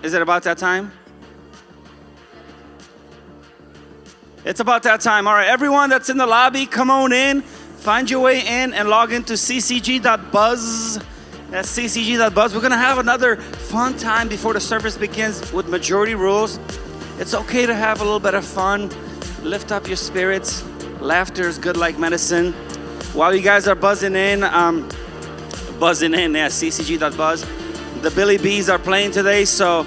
Is it about that time? It's about that time. All right, everyone that's in the lobby, come on in. Find your way in and log into ccg.buzz. That's ccg.buzz. We're going to have another fun time before the service begins with majority rules. It's okay to have a little bit of fun. Lift up your spirits. Laughter is good like medicine. While you guys are buzzing in, ccg.buzz. The Billy Bees are playing today, so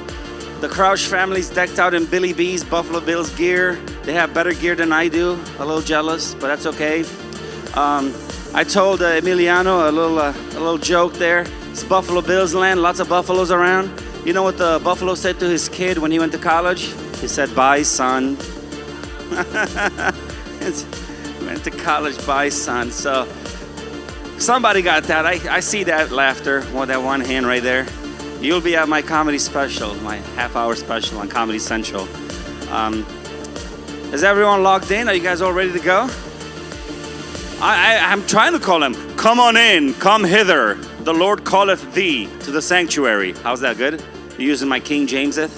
the Crouch family's decked out in Billy Bees, Buffalo Bills gear. They have better gear than I do. A little jealous, but that's okay. I told Emiliano a little joke there. It's Buffalo Bills land, lots of buffaloes around. You know what the buffalo said to his kid when he went to college? He said, "Bye, son." Went to college, bye, son. So somebody got that. I see that laughter, that one hand right there. You'll be at my comedy special, my half-hour special on Comedy Central. Is everyone logged in? Are you guys all ready to go? I'm trying to call him. Come on in, come hither. The Lord calleth thee to the sanctuary. How's that good? You're using my King Jameseth?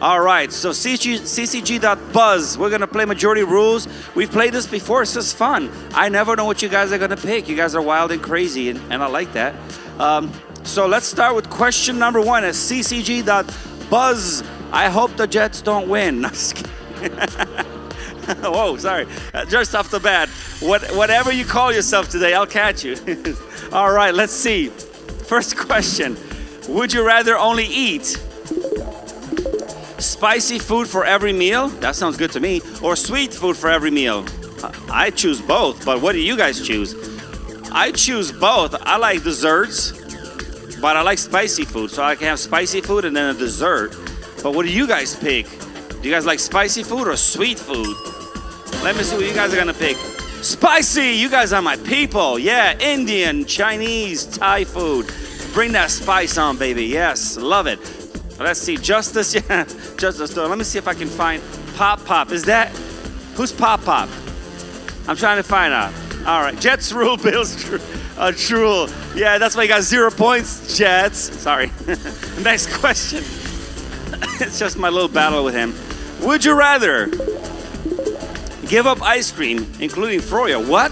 All right, so ccg.buzz. We're gonna play majority rules. We've played this before, it's just fun. I never know what you guys are gonna pick. You guys are wild and crazy, and I like that. So let's start with question number 1 at ccg.buzz. I hope the Jets don't win. No, just kidding. Whoa, sorry. Just off the bat. Whatever you call yourself today, I'll catch you. All right, let's see. First question. Would you rather only eat spicy food for every meal? That sounds good to me. Or sweet food for every meal? I choose both, but what do you guys choose? I choose both. I like desserts, but I like spicy food. So I can have spicy food and then a dessert. But what do you guys pick? Do you guys like spicy food or sweet food? Let me see what you guys are gonna pick. Spicy, you guys are my people. Yeah, Indian, Chinese, Thai food. Bring that spice on, baby. Yes, love it. Let's see, Justice, yeah, Justice. Let me see if I can find Pop. Is that, who's Pop? I'm trying to find out. All right, Jets rule, Bills drool. Yeah, that's why you got 0 points, Jets. Sorry. Next question. It's just my little battle with him. Would you rather give up ice cream, including Froyo? What?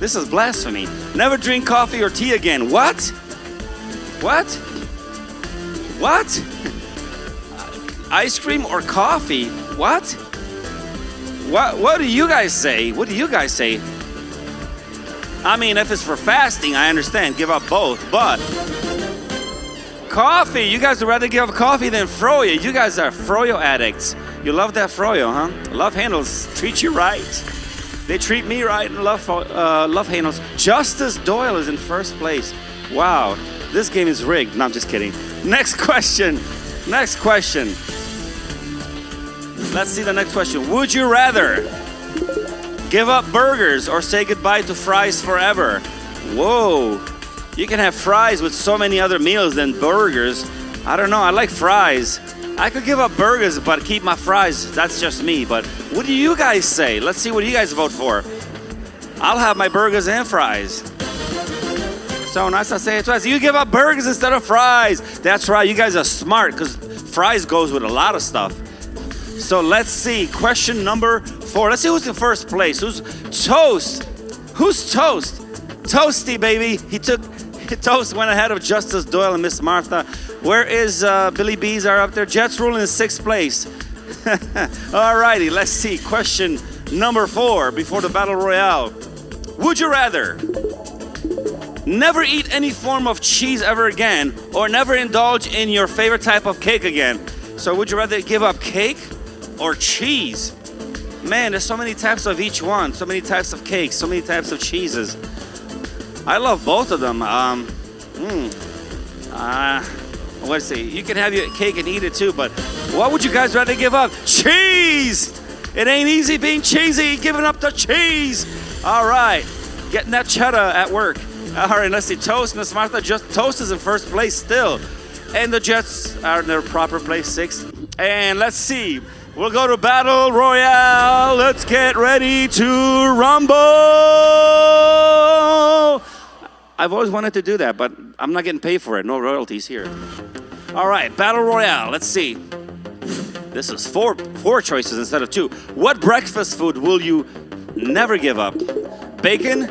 This is blasphemy. Never drink coffee or tea again. What? Ice cream or coffee? What do you guys say? What do you guys say? I mean, if it's for fasting, I understand. Give up both, but coffee. You guys would rather give up coffee than Froyo. You guys are Froyo addicts. You love that Froyo, huh? Love Handles treat you right. They treat me right and love Handles. Justice Doyle is in first place. Wow, this game is rigged. No, I'm just kidding. Next question. Let's see the next question. Would you rather give up burgers or say goodbye to fries forever? Whoa. You can have fries with so many other meals than burgers. I don't know, I like fries. I could give up burgers but keep my fries. That's just me, but what do you guys say? Let's see what you guys vote for. I'll have my burgers and fries. So nice to say it twice. You give up burgers instead of fries. That's right, you guys are smart because fries goes with a lot of stuff. So let's see, question number 4. Let's see who's in first place. Who's Toast? Who's Toast? Toasty, baby. Toast went ahead of Justice Doyle and Miss Martha. Where is Billy Bees are up there? Jets ruling in 6th place. Alrighty, let's see. Question number 4 before the Battle Royale. Would you rather never eat any form of cheese ever again or never indulge in your favorite type of cake again? So would you rather give up cake or cheese? Man, there's so many types of each one. So many types of cakes, so many types of cheeses. I love both of them. Let's see. You can have your cake and eat it too, but what would you guys rather give up? Cheese! It ain't easy being cheesy, giving up the cheese. All right, getting that cheddar at work. All right, let's see. Toast, Miss Martha. Toast is in first place still. And the Jets are in their proper place, 6th. And let's see. We'll go to Battle Royale. Let's get ready to rumble. I've always wanted to do that, but I'm not getting paid for it. No royalties here. All All right, Battle Royale. Let's see. This is four choices instead of 2. What breakfast food will you never give up? Bacon?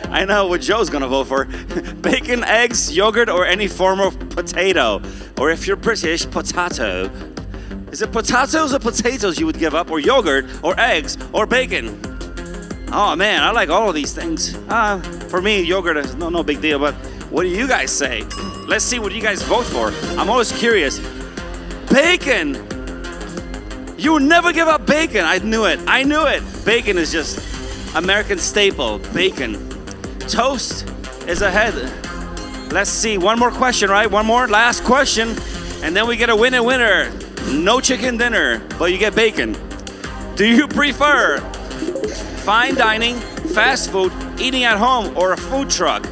I know what Joe's gonna vote for. Bacon, eggs, yogurt, or any form of potato. Or if you're British, potato. Is it potatoes or potatoes you would give up, or yogurt, or eggs, or bacon? Oh man, I like all of these things. For me, yogurt is no big deal, but what do you guys say? Let's see what you guys vote for. I'm always curious. Bacon! You would never give up bacon. I knew it. Bacon is just American staple. Bacon. Toast is ahead. Let's see. One more question, right? One more. Last question. And then we get a winner. No chicken dinner, but you get bacon. Do you prefer fine dining, fast food, eating at home, or a food truck?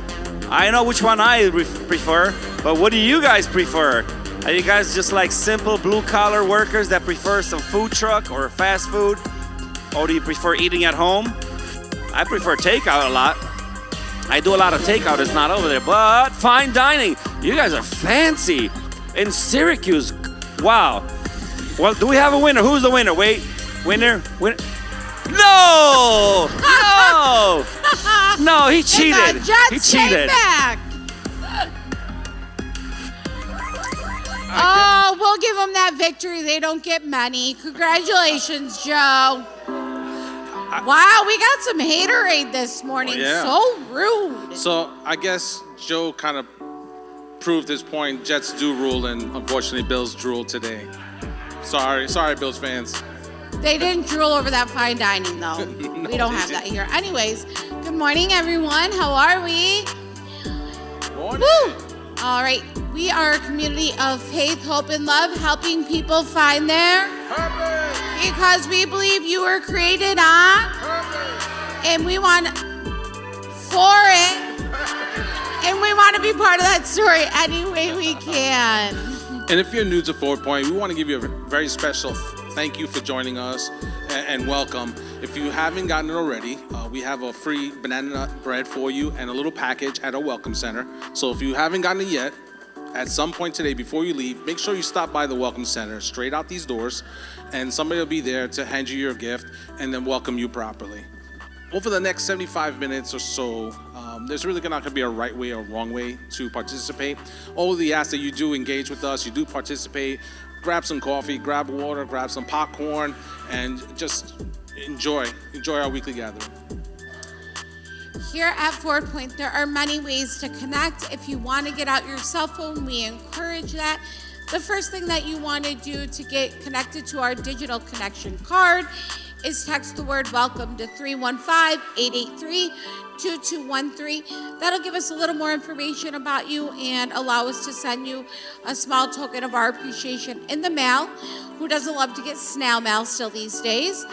I know which one I prefer, but what do you guys prefer? Are you guys just like simple blue-collar workers that prefer some food truck or fast food? Or do you prefer eating at home? I prefer takeout a lot. I do a lot of takeout, it's not over there. But fine dining, you guys are fancy. In Syracuse, wow. Well, do we have a winner? Who's the winner? Wait, winner? No! No! No, he cheated. And the Jets He cheated. Back. Oh, we'll give them that victory. They don't get many. Congratulations, Joe. Wow, we got some haterade this morning. Oh, yeah. So rude. So I guess Joe kind of proved his point. Jets do rule, and unfortunately, Bills drool today. Sorry, Bills fans. They didn't drool over that fine dining, though. No, we don't have that here. Anyways, good morning, everyone. How are we? Morning. Woo! All right. We are a community of faith, hope, and love, helping people find their Purpose. because we believe you were created on, Purpose. and we want for it, and we want to be part of that story any way we can. And if you're new to 4 Point, we want to give you a very special thank you for joining us and welcome. If you haven't gotten it already, we have a free banana nut bread for you and a little package at our Welcome Center. So if you haven't gotten it yet, at some point today before you leave, make sure you stop by the Welcome Center straight out these doors, and somebody will be there to hand you your gift and then welcome you properly. Over the next 75 minutes or so, there's really not going to be a right way or wrong way to participate. All we ask that you do engage with us, you do participate, grab some coffee, grab water, grab some popcorn, and just enjoy our weekly gathering. Here at 4 Point, there are many ways to connect. If you want to get out your cell phone, we encourage that. The first thing that you want to do to get connected to our digital connection card is text the word welcome to 315-883-2213. That'll give us a little more information about you and allow us to send you a small token of our appreciation in the mail. Who doesn't love to get snail mail still these days?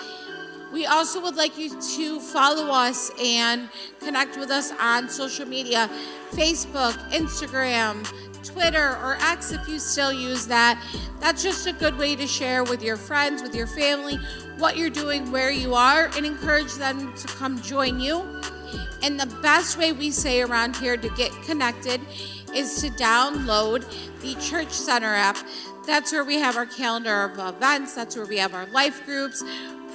We also would like you to follow us and connect with us on social media, Facebook, Instagram, Twitter, or X if you still use that. That's just a good way to share with your friends, with your family, what you're doing, where you are, and encourage them to come join you. And the best way we say around here to get connected is to download the Church Center app. That's where we have our calendar of events. That's where we have our life groups,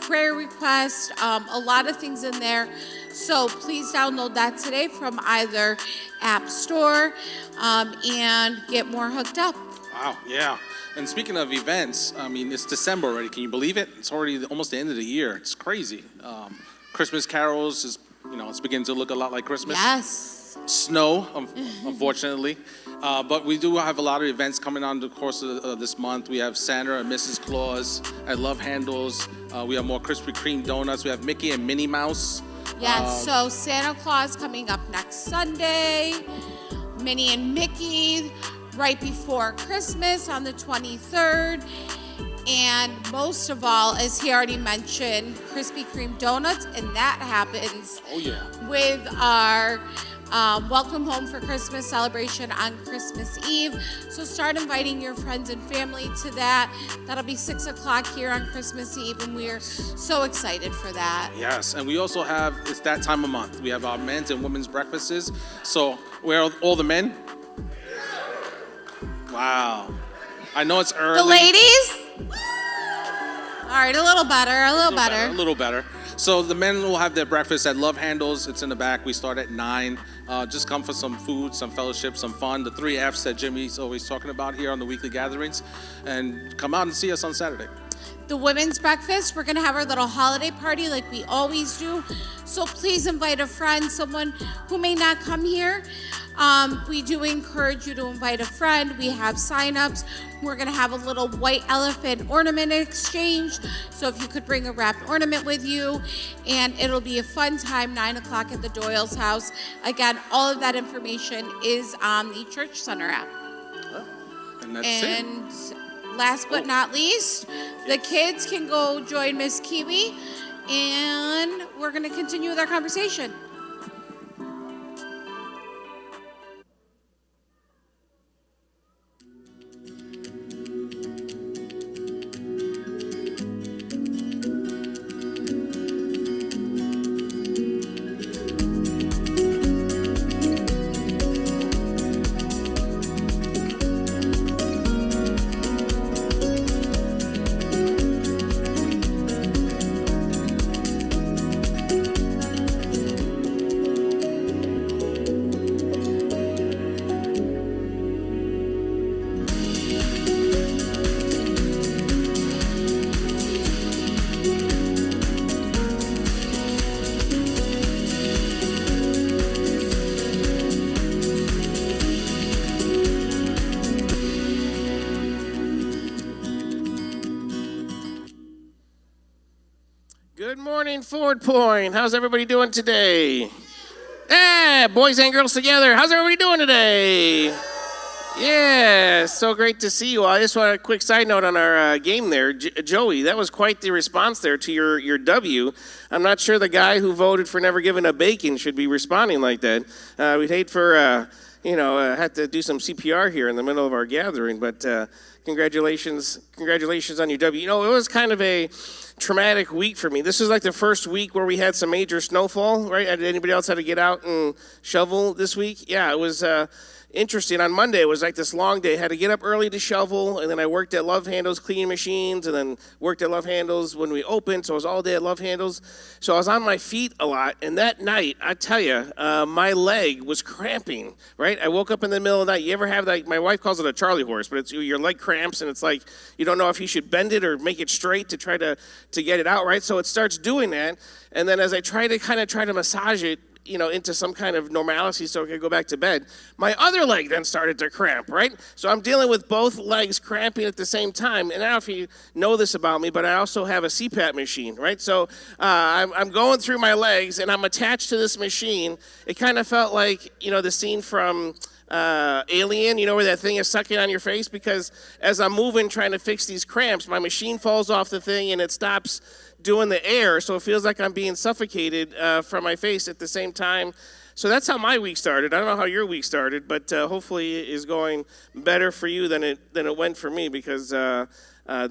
prayer requests, a lot of things in there. So please download that today from either App Store and get more hooked up. Wow, yeah. And speaking of events, I mean, it's December already. Can you believe it? It's already almost the end of the year. It's crazy. Christmas carols is, it's beginning to look a lot like Christmas. Yes. Snow, unfortunately. But we do have a lot of events coming on the course of this month. We have Santa and Mrs. Claus at Love Handles. We have more Krispy Kreme donuts. We have Mickey and Minnie Mouse. Yes, so Santa Claus coming up next Sunday. Minnie and Mickey right before Christmas on the 23rd. And most of all, as he already mentioned, Krispy Kreme donuts. And that happens with our Welcome Home for Christmas celebration on Christmas Eve. So start inviting your friends and family to that. That'll be 6 o'clock here on Christmas Eve, and we're so excited for that. Yes, and we also have, it's that time of month. We have our men's and women's breakfasts. So where are all the men? Wow. I know it's early. The ladies? All right, a little better, a little better. A little better. So the men will have their breakfast at Love Handles. It's in the back. We start at 9. Just come for some food, some fellowship, some fun. The 3 Fs that Jimmy's always talking about here on the weekly gatherings. And come out and see us on Saturday. The women's breakfast, we're gonna have our little holiday party like we always do. So please invite a friend, someone who may not come here. We do encourage you to invite a friend. We have sign-ups. We're gonna have a little white elephant ornament exchange. So if you could bring a wrapped ornament with you, and it'll be a fun time, 9 o'clock at the Doyle's house. Again, all of that information is on the Church Center app. And that's it. Last but not least, the kids can go join Miss Kiwi, and we're going to continue with our conversation. Good morning, Ford Point. How's everybody doing today? Yeah, boys and girls together. How's everybody doing today? Yeah, so great to see you all. I just want a quick side note on our game there. Joey, that was quite the response there to your W. I'm not sure the guy who voted for never giving up bacon should be responding like that. We'd hate for, have to do some CPR here in the middle of our gathering, but congratulations on your W. You know, it was kind of a traumatic week for me. This is like the first week where we had some major snowfall, right? Did anybody else have to get out and shovel this week? Yeah, it was interesting. On Monday, it was like this long day. I had to get up early to shovel, and then I worked at Love Handles cleaning machines, and then worked at Love Handles when we opened, so I was all day at Love Handles. So I was on my feet a lot, and that night, I tell you, my leg was cramping, right? I woke up in the middle of the night. You ever have, like, my wife calls it a Charlie horse, but it's your leg cramps, and it's like you don't know if you should bend it or make it straight to try to get it out, right? So it starts doing that, and then as I try to massage it, into some kind of normalcy so I could go back to bed, my other leg then started to cramp, right? So I'm dealing with both legs cramping at the same time. And I don't know if you know this about me, but I also have a CPAP machine, right? So I'm going through my legs, and I'm attached to this machine. It kind of felt like, the scene from Alien, where that thing is sucking on your face, because as I'm moving, trying to fix these cramps, my machine falls off the thing, and it stops doing the air, so it feels like I'm being suffocated from my face at the same time. So that's how my week started. I don't know how your week started, but hopefully it is going better for you than it went for me, because the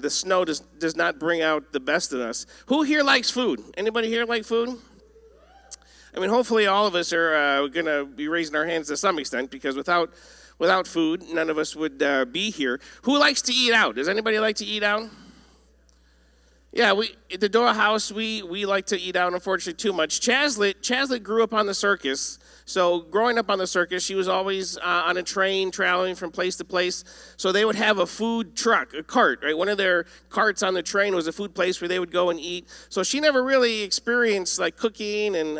snow does not bring out the best in us. Who here likes food? Anybody here like food? I mean, hopefully all of us are going to be raising our hands to some extent, because without food, none of us would be here. Who likes to eat out? Does anybody like to eat out? Yeah, at the Doyle house, we like to eat out, unfortunately, too much. Chazlet grew up on the circus. So growing up on the circus, she was always on a train traveling from place to place. So they would have a food truck, a cart, right? One of their carts on the train was a food place where they would go and eat. So she never really experienced like cooking and,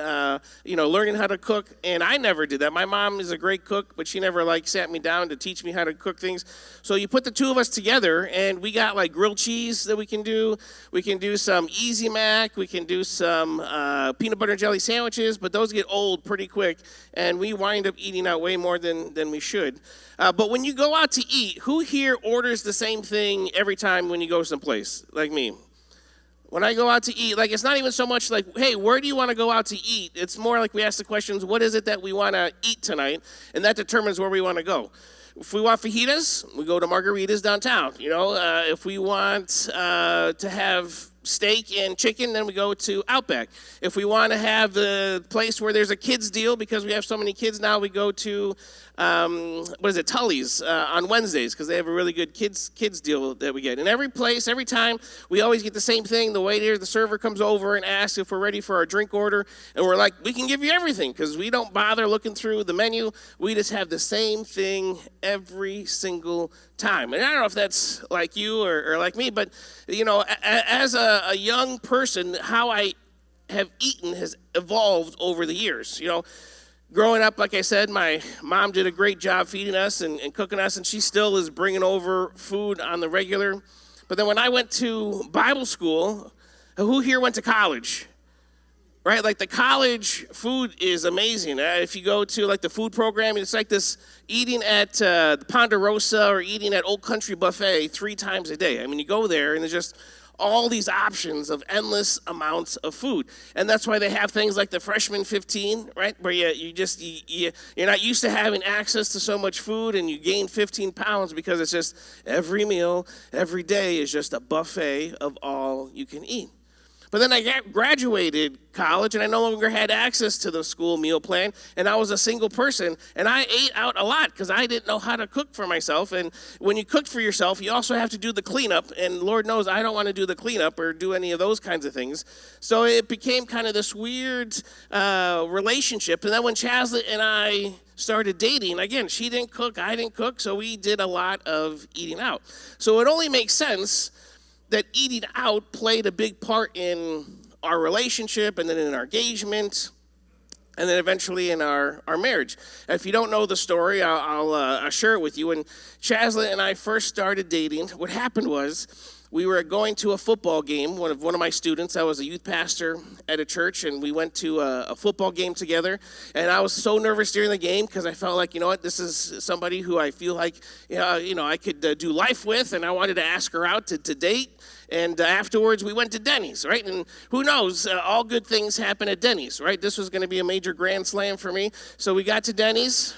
learning how to cook. And I never did that. My mom is a great cook, but she never sat me down to teach me how to cook things. So you put the two of us together, and we got grilled cheese that we can do. We can do some Easy Mac. We can do some peanut butter and jelly sandwiches, but those get old pretty quick. And we wind up eating out way more than we should. But when you go out to eat, who here orders the same thing every time when you go someplace, like me? When I go out to eat, it's not even so much hey, where do you want to go out to eat? It's more like we ask the questions, what is it that we want to eat tonight? And that determines where we want to go. If we want fajitas, we go to Margaritas downtown. If we want to have steak and chicken, then we go to Outback. If we want to have the place where there's a kids deal, because we have so many kids now, we go to Tully's on Wednesdays, because they have a really good kids deal that we get. And every place, every time, we always get the same thing. The waiter, the server comes over and asks if we're ready for our drink order, and we're like, we can give you everything, because we don't bother looking through the menu. We just have the same thing every single time. And I don't know if that's like you or like me, but as a young person, how I have eaten has evolved over the years. Growing up, like I said, my mom did a great job feeding us and cooking us, and she still is bringing over food on the regular. But then when I went to Bible school, who here went to college? Right? Like the college food is amazing. If you go to like the food program, it's like this eating at the Ponderosa or eating at Old Country Buffet 3 times a day. I mean, you go there and there's just all these options of endless amounts of food. And that's why they have things like the Freshman 15, right? Where you're not used to having access to so much food, and you gain 15 pounds because it's just every meal, every day is just a buffet of all you can eat. But then I graduated college, and I no longer had access to the school meal plan, and I was a single person, and I ate out a lot because I didn't know how to cook for myself. And when you cook for yourself, you also have to do the cleanup, and Lord knows I don't want to do the cleanup or do any of those kinds of things. So it became kind of this weird relationship. And then when Chazlet and I started dating, again, she didn't cook, I didn't cook, so we did a lot of eating out. So it only makes sense that eating out played a big part in our relationship, and then in our engagement, and then eventually in our marriage. If you don't know the story, I'll share it with you. When Chazlet and I first started dating, what happened was we were going to a football game. One of my students, I was a youth pastor at a church, and we went to a football game together. And I was so nervous during the game because I felt like, this is somebody who I feel like, I could do life with, and I wanted to ask her out to date. And afterwards, we went to Denny's, right? And who knows, all good things happen at Denny's, right? This was going to be a major grand slam for me. So we got to Denny's,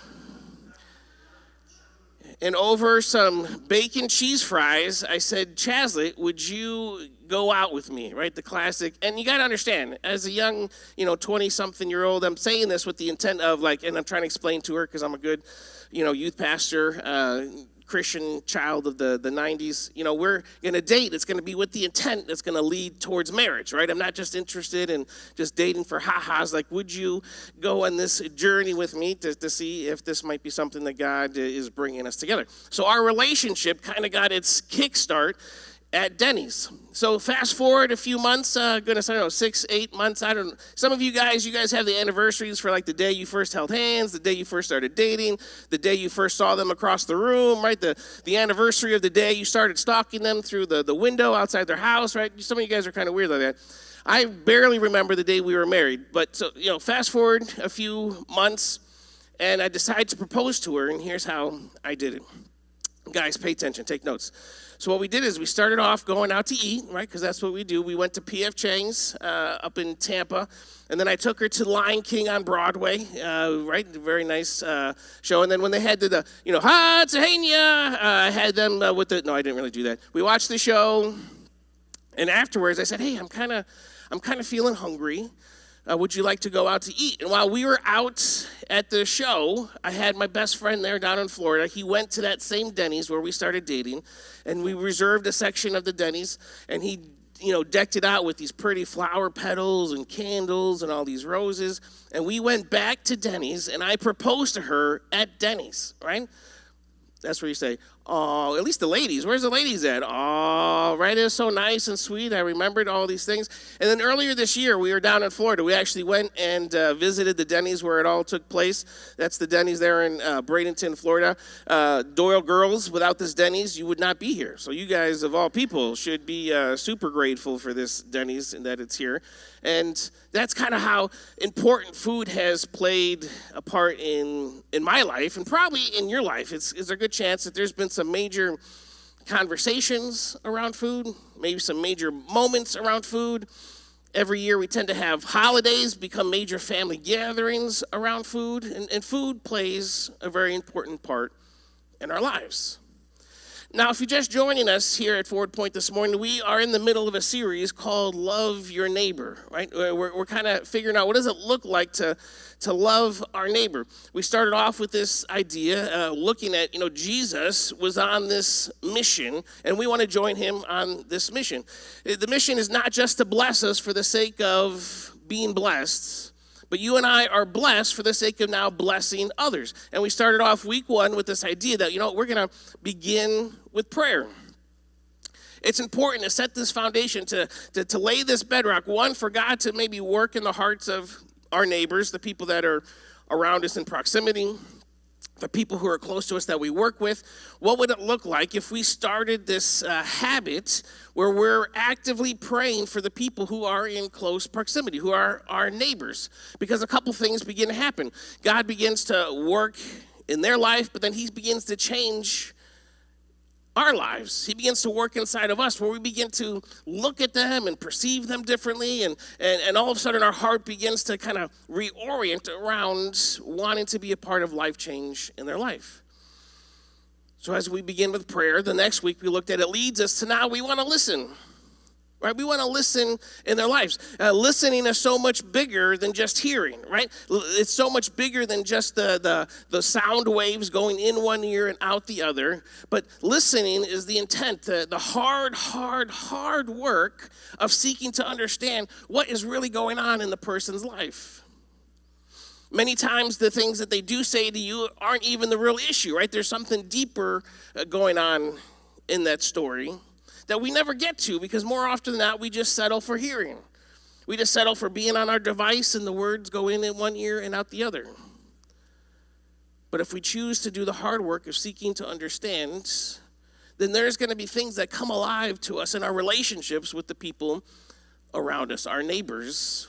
and over some bacon cheese fries, I said, Chazlet, would you go out with me, right? The classic. And you got to understand, as a young, 20-something-year-old, I'm saying this with the intent of and I'm trying to explain to her because I'm a good, youth pastor, Christian child of the 90s. We're going to date. It's going to be with the intent that's going to lead towards marriage, right? I'm not just interested in just dating for ha-has. Like, would you go on this journey with me to see if this might be something that God is bringing us together? So our relationship kind of got its kickstart at Denny's. So fast forward a few months, 6, 8 months, I don't know. Some of you guys have the anniversaries for like the day you first held hands, the day you first started dating, the day you first saw them across the room, right? The anniversary of the day you started stalking them through the window outside their house, right? Some of you guys are kind of weird like that. I barely remember the day we were married, but so, fast forward a few months, and I decided to propose to her, and here's how I did it. Guys, pay attention, take notes. So what we did is we started off going out to eat, right, because that's what we do. We went to P.F. Chang's up in Tampa, and then I took her to Lion King on Broadway, right, very nice show. And then when they had Ha Tahania, I had them no, I didn't really do that. We watched the show, and afterwards I said, hey, I'm kind of feeling hungry. Would you like to go out to eat? And while we were out at the show, I had my best friend there down in Florida. He went to that same Denny's where we started dating, and we reserved a section of the Denny's, and he, decked it out with these pretty flower petals and candles and all these roses. And we went back to Denny's, and I proposed to her at Denny's, right? That's where you say, oh, at least the ladies. Where's the ladies at? Oh, right, it was so nice and sweet. I remembered all these things. And then earlier this year, we were down in Florida. We actually went and visited the Denny's where it all took place. That's the Denny's there in Bradenton, Florida. Doyle girls, without this Denny's, you would not be here. So you guys, of all people, should be super grateful for this Denny's and that it's here. And that's kind of how important food has played a part in my life and probably in your life. It's a good chance that there's been some major conversations around food, maybe some major moments around food. Every year we tend to have holidays become major family gatherings around food, and food plays a very important part in our lives. Now, if you're just joining us here at Forward Point this morning, we are in the middle of a series called Love Your Neighbor, right? We're kind of figuring out what does it look like to love our neighbor. We started off with this idea, looking at, Jesus was on this mission, and we want to join him on this mission. The mission is not just to bless us for the sake of being blessed, but you and I are blessed for the sake of now blessing others. And we started off week 1 with this idea that, we're going to begin with prayer. It's important to set this foundation, to lay this bedrock. One, for God to maybe work in the hearts of our neighbors, the people that are around us in proximity, the people who are close to us that we work with. What would it look like if we started this habit where we're actively praying for the people who are in close proximity, who are our neighbors? Because a couple things begin to happen. God begins to work in their life, but then he begins to change our lives. He begins to work inside of us where we begin to look at them and perceive them differently, and all of a sudden our heart begins to kind of reorient around wanting to be a part of life change in their life. So as we begin with prayer, the next week we looked at, it leads us to now we want to listen. Right? We want to listen in their lives. Listening is so much bigger than just hearing, right? It's so much bigger than just the sound waves going in one ear and out the other. But listening is the intent, the hard work of seeking to understand what is really going on in the person's life. Many times the things that they do say to you aren't even the real issue, right? There's something deeper going on in that story that we never get to, because more often than not, we just settle for hearing. We just settle for being on our device and the words go in one ear and out the other. But if we choose to do the hard work of seeking to understand, then there's going to be things that come alive to us in our relationships with the people around us, our neighbors.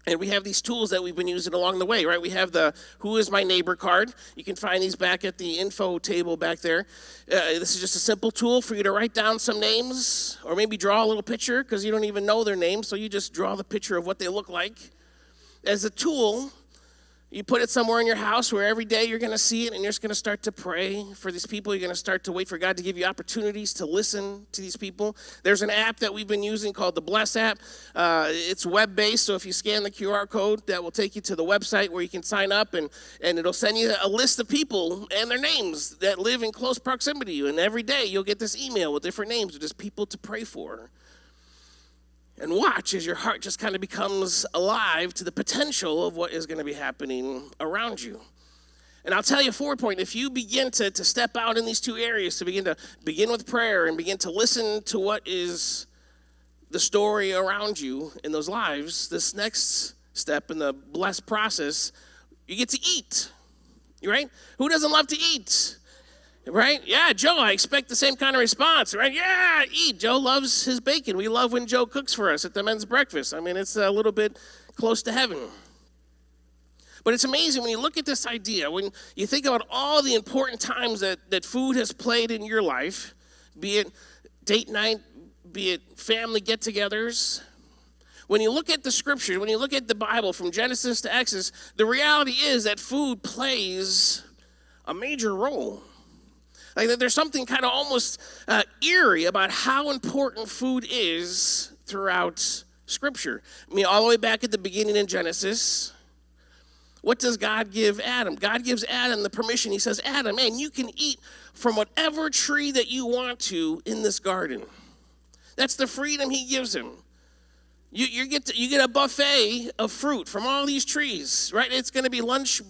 And we have these tools that we've been using along the way, right? We have the Who is My Neighbor card. You can find these back at the info table back there. This is just a simple tool for you to write down some names or maybe draw a little picture because you don't even know their names, so you just draw the picture of what they look like. As a tool, you put it somewhere in your house where every day you're going to see it and you're just going to start to pray for these people. You're going to start to wait for God to give you opportunities to listen to these people. There's an app that we've been using called the Bless app. It's web-based, so if you scan the QR code, that will take you to the website where you can sign up, and it'll send you a list of people and their names that live in close proximity to you. And every day you'll get this email with different names of just people to pray for. And watch as your heart just kind of becomes alive to the potential of what is going to be happening around you. And I'll tell you, Forward Point, if you begin to step out in these two areas, to begin with prayer and begin to listen to what is the story around you in those lives, this next step in the blessed process, you get to eat, right? Who doesn't love to eat? Right? Yeah, Joe, I expect the same kind of response, right? Yeah, eat. Joe loves his bacon. We love when Joe cooks for us at the men's breakfast. I mean, it's a little bit close to heaven. But it's amazing when you look at this idea, when you think about all the important times that food has played in your life, be it date night, be it family get-togethers. When you look at the scripture, when you look at the Bible from Genesis to Exodus, the reality is that food plays a major role. Like there's something kind of almost eerie about how important food is throughout Scripture. I mean, all the way back at the beginning in Genesis, what does God give Adam? God gives Adam the permission. He says, Adam, man, you can eat from whatever tree that you want to in this garden. That's the freedom he gives him. You get a buffet of fruit from all these trees, right? It's going to be lunch,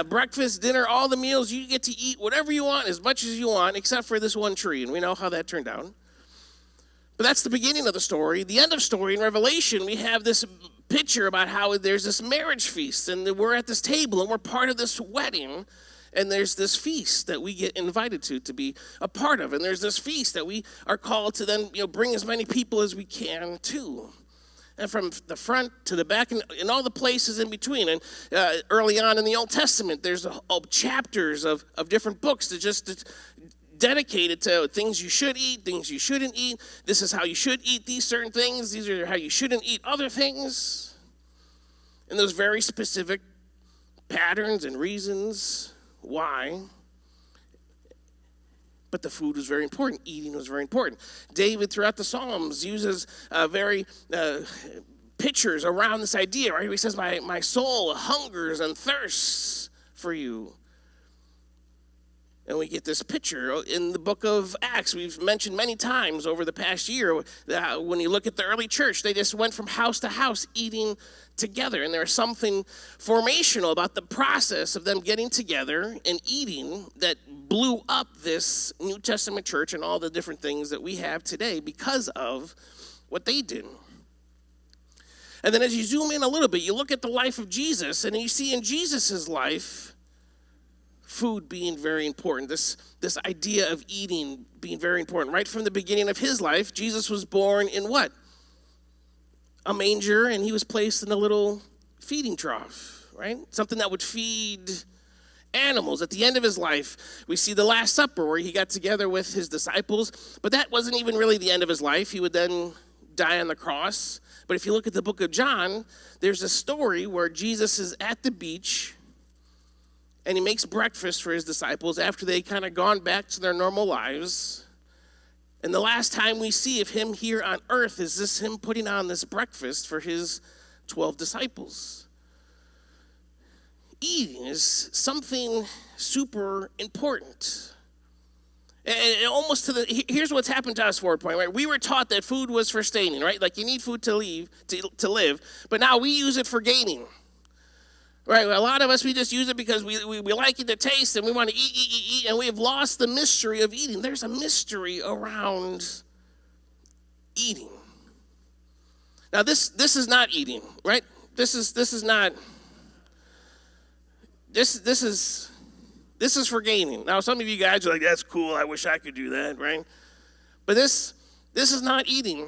breakfast, dinner, all the meals. You get to eat whatever you want, as much as you want, except for this one tree, and we know how that turned out. But that's the beginning of the story. The end of story in Revelation, we have this picture about how there's this marriage feast, and we're at this table, and we're part of this wedding, and there's this feast that we get invited to be a part of, and there's this feast that we are called to then bring as many people as we can to. And from the front to the back and all the places in between. And early on in the Old Testament, there's chapters of different books that just dedicated to things you should eat, things you shouldn't eat. This is how you should eat these certain things. These are how you shouldn't eat other things. And there's very specific patterns and reasons why. But the food was very important. Eating was very important. David, throughout the Psalms, uses very pictures around this idea, right? He says, my soul hungers and thirsts for you. And we get this picture in the book of Acts. We've mentioned many times over the past year that when you look at the early church, they just went from house to house eating together. And there's something formational about the process of them getting together and eating that blew up this New Testament church and all the different things that we have today because of what they did. And then as you zoom in a little bit, you look at the life of Jesus, and you see in Jesus' life, food being very important, this idea of eating being very important. Right from the beginning of his life, Jesus was born in what? A manger, and he was placed in a little feeding trough, right? Something that would feed animals. At the end of his life, we see the Last Supper where he got together with his disciples, but that wasn't even really the end of his life. He would then die on the cross. But if you look at the book of John, there's a story where Jesus is at the beach and he makes breakfast for his disciples after they kind of gone back to their normal lives. And the last time we see of him here on earth is this him putting on this breakfast for his 12 disciples. Eating is something super important. And almost here's what's happened to us, Ford Point, right? We were taught that food was for staining, right? Like you need food to live, but now we use it for gaining. Right, a lot of us, we just use it because we like it to taste and we want to eat, and we have lost the mystery of eating. There's a mystery around eating. Now, this is not eating, right? This is for gaining. Now, some of you guys are like, that's cool, I wish I could do that, right? But this is not eating.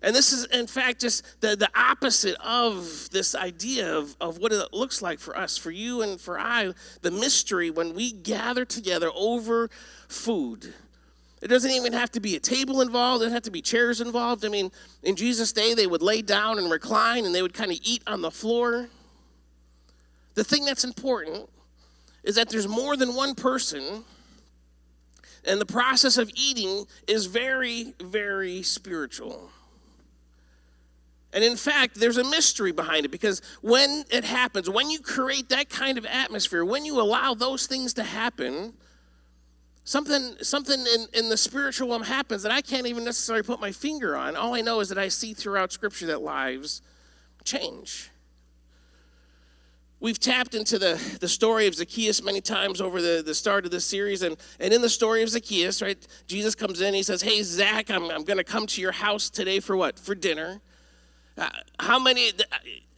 And this is, in fact, just the opposite of this idea of what it looks like for us, for you and for I, the mystery when we gather together over food. It doesn't even have to be a table involved. It doesn't have to be chairs involved. I mean, in Jesus' day, they would lay down and recline, and they would kind of eat on the floor. The thing that's important is that there's more than one person, and the process of eating is very, very spiritual. And in fact, there's a mystery behind it, because when it happens, when you create that kind of atmosphere, when you allow those things to happen, something in the spiritual realm happens that I can't even necessarily put my finger on. All I know is that I see throughout Scripture that lives change. We've tapped into the story of Zacchaeus many times over the start of this series, and in the story of Zacchaeus, right, Jesus comes in, he says, hey, Zach, I'm going to come to your house today for what? For dinner. How many,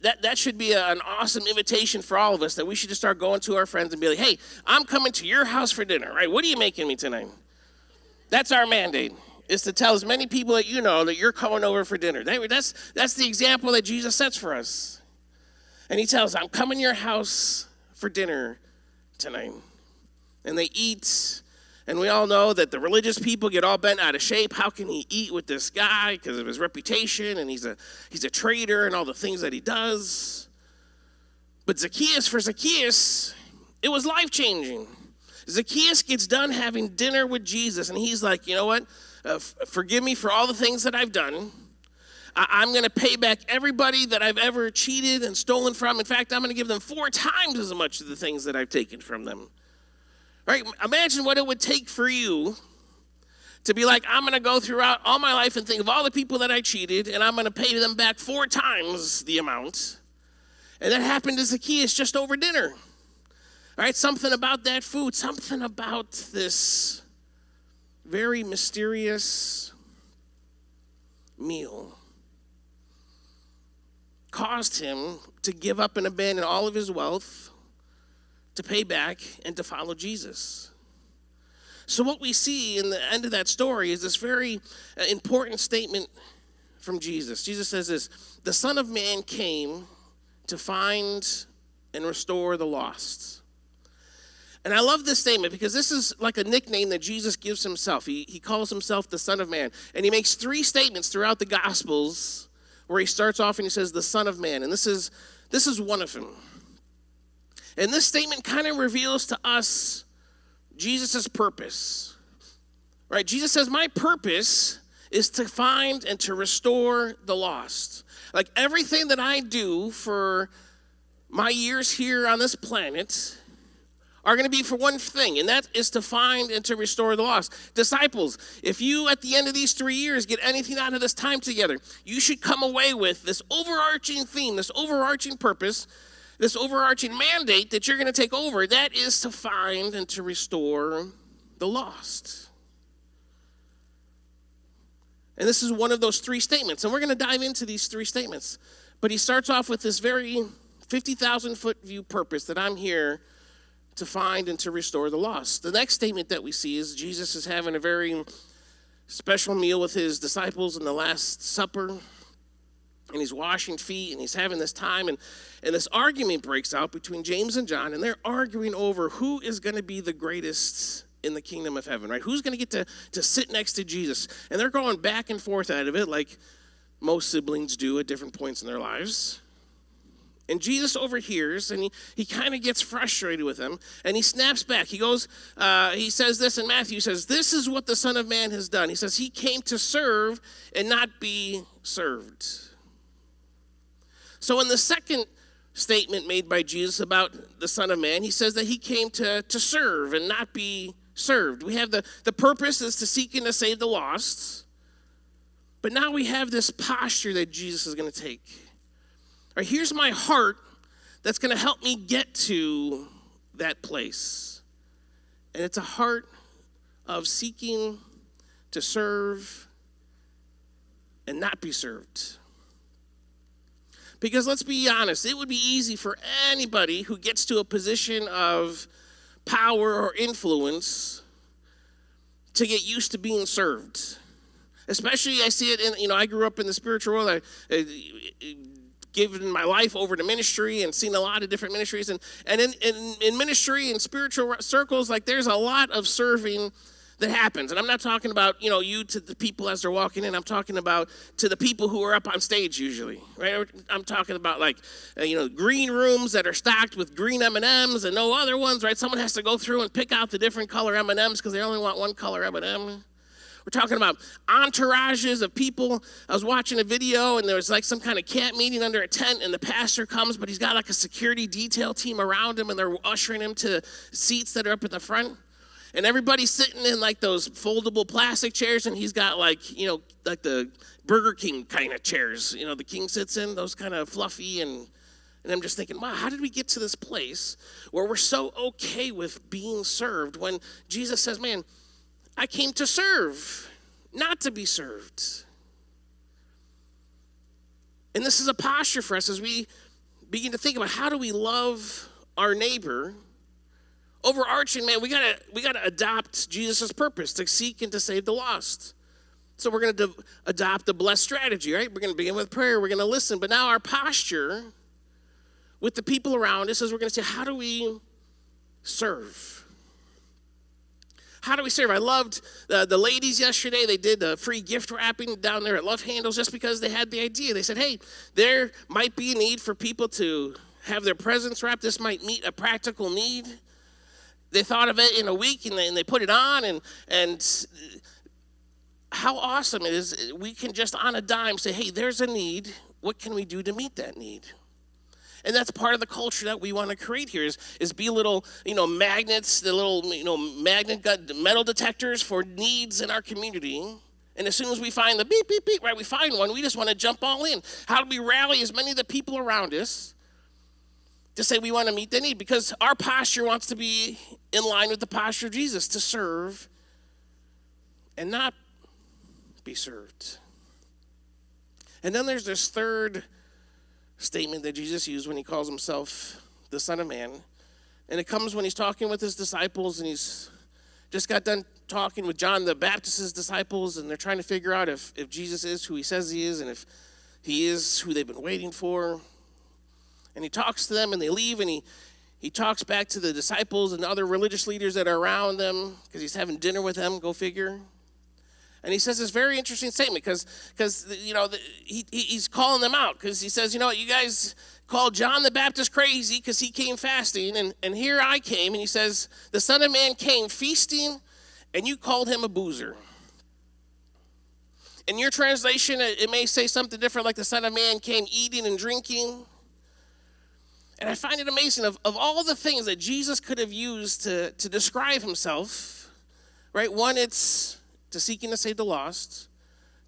that should be an awesome invitation for all of us, that we should just start going to our friends and be like, hey, I'm coming to your house for dinner, right? What are you making me tonight? That's our mandate, is to tell as many people that you know that you're coming over for dinner. That's the example that Jesus sets for us. And he tells, I'm coming to your house for dinner tonight. And they eat. And we all know that the religious people get all bent out of shape. How can he eat with this guy because of his reputation, and he's a traitor and all the things that he does. But for Zacchaeus, it was life-changing. Zacchaeus gets done having dinner with Jesus, and he's like, you know what? Forgive me for all the things that I've done. I'm going to pay back everybody that I've ever cheated and stolen from. In fact, I'm going to give them 4 times as much of the things that I've taken from them. Right? Imagine what it would take for you to be like, I'm going to go throughout all my life and think of all the people that I cheated, and I'm going to pay them back 4 times the amount. And that happened to Zacchaeus just over dinner. All right? Something about that food, something about this very mysterious meal caused him to give up and abandon all of his wealth, to pay back, and to follow Jesus. So what we see in the end of that story is this very important statement from Jesus. Jesus says this, the Son of Man came to find and restore the lost. And I love this statement because this is like a nickname that Jesus gives himself. He calls himself the Son of Man. And he makes 3 statements throughout the Gospels where he starts off and he says, the Son of Man. And this is one of them. And this statement kind of reveals to us Jesus' purpose. Right? Jesus says, my purpose is to find and to restore the lost. Like everything that I do for my years here on this planet are going to be for one thing, and that is to find and to restore the lost. Disciples, if you at the end of these 3 years get anything out of this time together, you should come away with this overarching theme, this overarching purpose, this overarching mandate that you're going to take over. That is to find and to restore the lost. And this is one of those 3 statements, and we're going to dive into these 3 statements. But he starts off with this very 50,000-foot view purpose that I'm here to find and to restore the lost. The next statement that we see is Jesus is having a very special meal with his disciples in the Last Supper, and he's washing feet, and he's having this time, and this argument breaks out between James and John, and they're arguing over who is going to be the greatest in the kingdom of heaven, right? Who's going to get to sit next to Jesus? And they're going back and forth out of it like most siblings do at different points in their lives. And Jesus overhears, and he kind of gets frustrated with them, and he snaps back. He goes, he says this in Matthew, he says, this is what the Son of Man has done. He says, he came to serve and not be served. So in the second statement made by Jesus about the Son of Man, he says that he came to serve and not be served. We have the purpose is to seek and to save the lost, but now we have this posture that Jesus is going to take. All right, here's my heart that's going to help me get to that place. And it's a heart of seeking to serve and not be served. Because let's be honest, it would be easy for anybody who gets to a position of power or influence to get used to being served. Especially, I see it in, I grew up in the spiritual world. Given my life over to ministry and seen a lot of different ministries. And in ministry and spiritual circles, like there's a lot of serving that happens. And I'm not talking about, you to the people as they're walking in. I'm talking about to the people who are up on stage usually, right? I'm talking about like, green rooms that are stocked with green M&Ms and no other ones, right? Someone has to go through and pick out the different color M&Ms because they only want one color M&M. We're talking about entourages of people. I was watching a video, and there was like some kind of camp meeting under a tent, and the pastor comes, but he's got like a security detail team around him, and they're ushering him to seats that are up at the front. And everybody's sitting in like those foldable plastic chairs, and he's got like the Burger King kind of chairs, the king sits in, those kind of fluffy. And I'm just thinking, wow, how did we get to this place where we're so okay with being served when Jesus says, man, I came to serve, not to be served. And this is a posture for us as we begin to think about how do we love our neighbor. Overarching, man, we gotta adopt Jesus' purpose to seek and to save the lost. So we're going to adopt the blessed strategy, right? We're going to begin with prayer. We're going to listen. But now our posture with the people around us is we're going to say, how do we serve? How do we serve? I loved the ladies yesterday. They did free gift wrapping down there at Love Handles just because they had the idea. They said, hey, there might be a need for people to have their presents wrapped. This might meet a practical need. They thought of it in a week, and they put it on. And how awesome it is. We can just on a dime say, hey, there's a need. What can we do to meet that need? And that's part of the culture that we want to create here is be little, magnets, the little, magnet metal detectors for needs in our community. And as soon as we find the beep, beep, beep, right, we find one, we just want to jump all in. How do we rally as many of the people around us to say we want to meet their need? Because our posture wants to be in line with the posture of Jesus, to serve and not be served. And then there's this third statement that Jesus used when he calls himself the Son of Man. And it comes when he's talking with his disciples, and he's just got done talking with John the Baptist's disciples, and they're trying to figure out if Jesus is who he says he is and if he is who they've been waiting for. And he talks to them, and they leave, and he talks back to the disciples and other religious leaders that are around them because he's having dinner with them, go figure. And he says this very interesting statement because he's calling them out because he says, you guys called John the Baptist crazy because he came fasting, and here I came, and he says, the Son of Man came feasting, and you called him a boozer. In your translation, it may say something different, like the Son of Man came eating and drinking. And I find it amazing, of all the things that Jesus could have used to describe himself, right? One, it's to seek and to save the lost.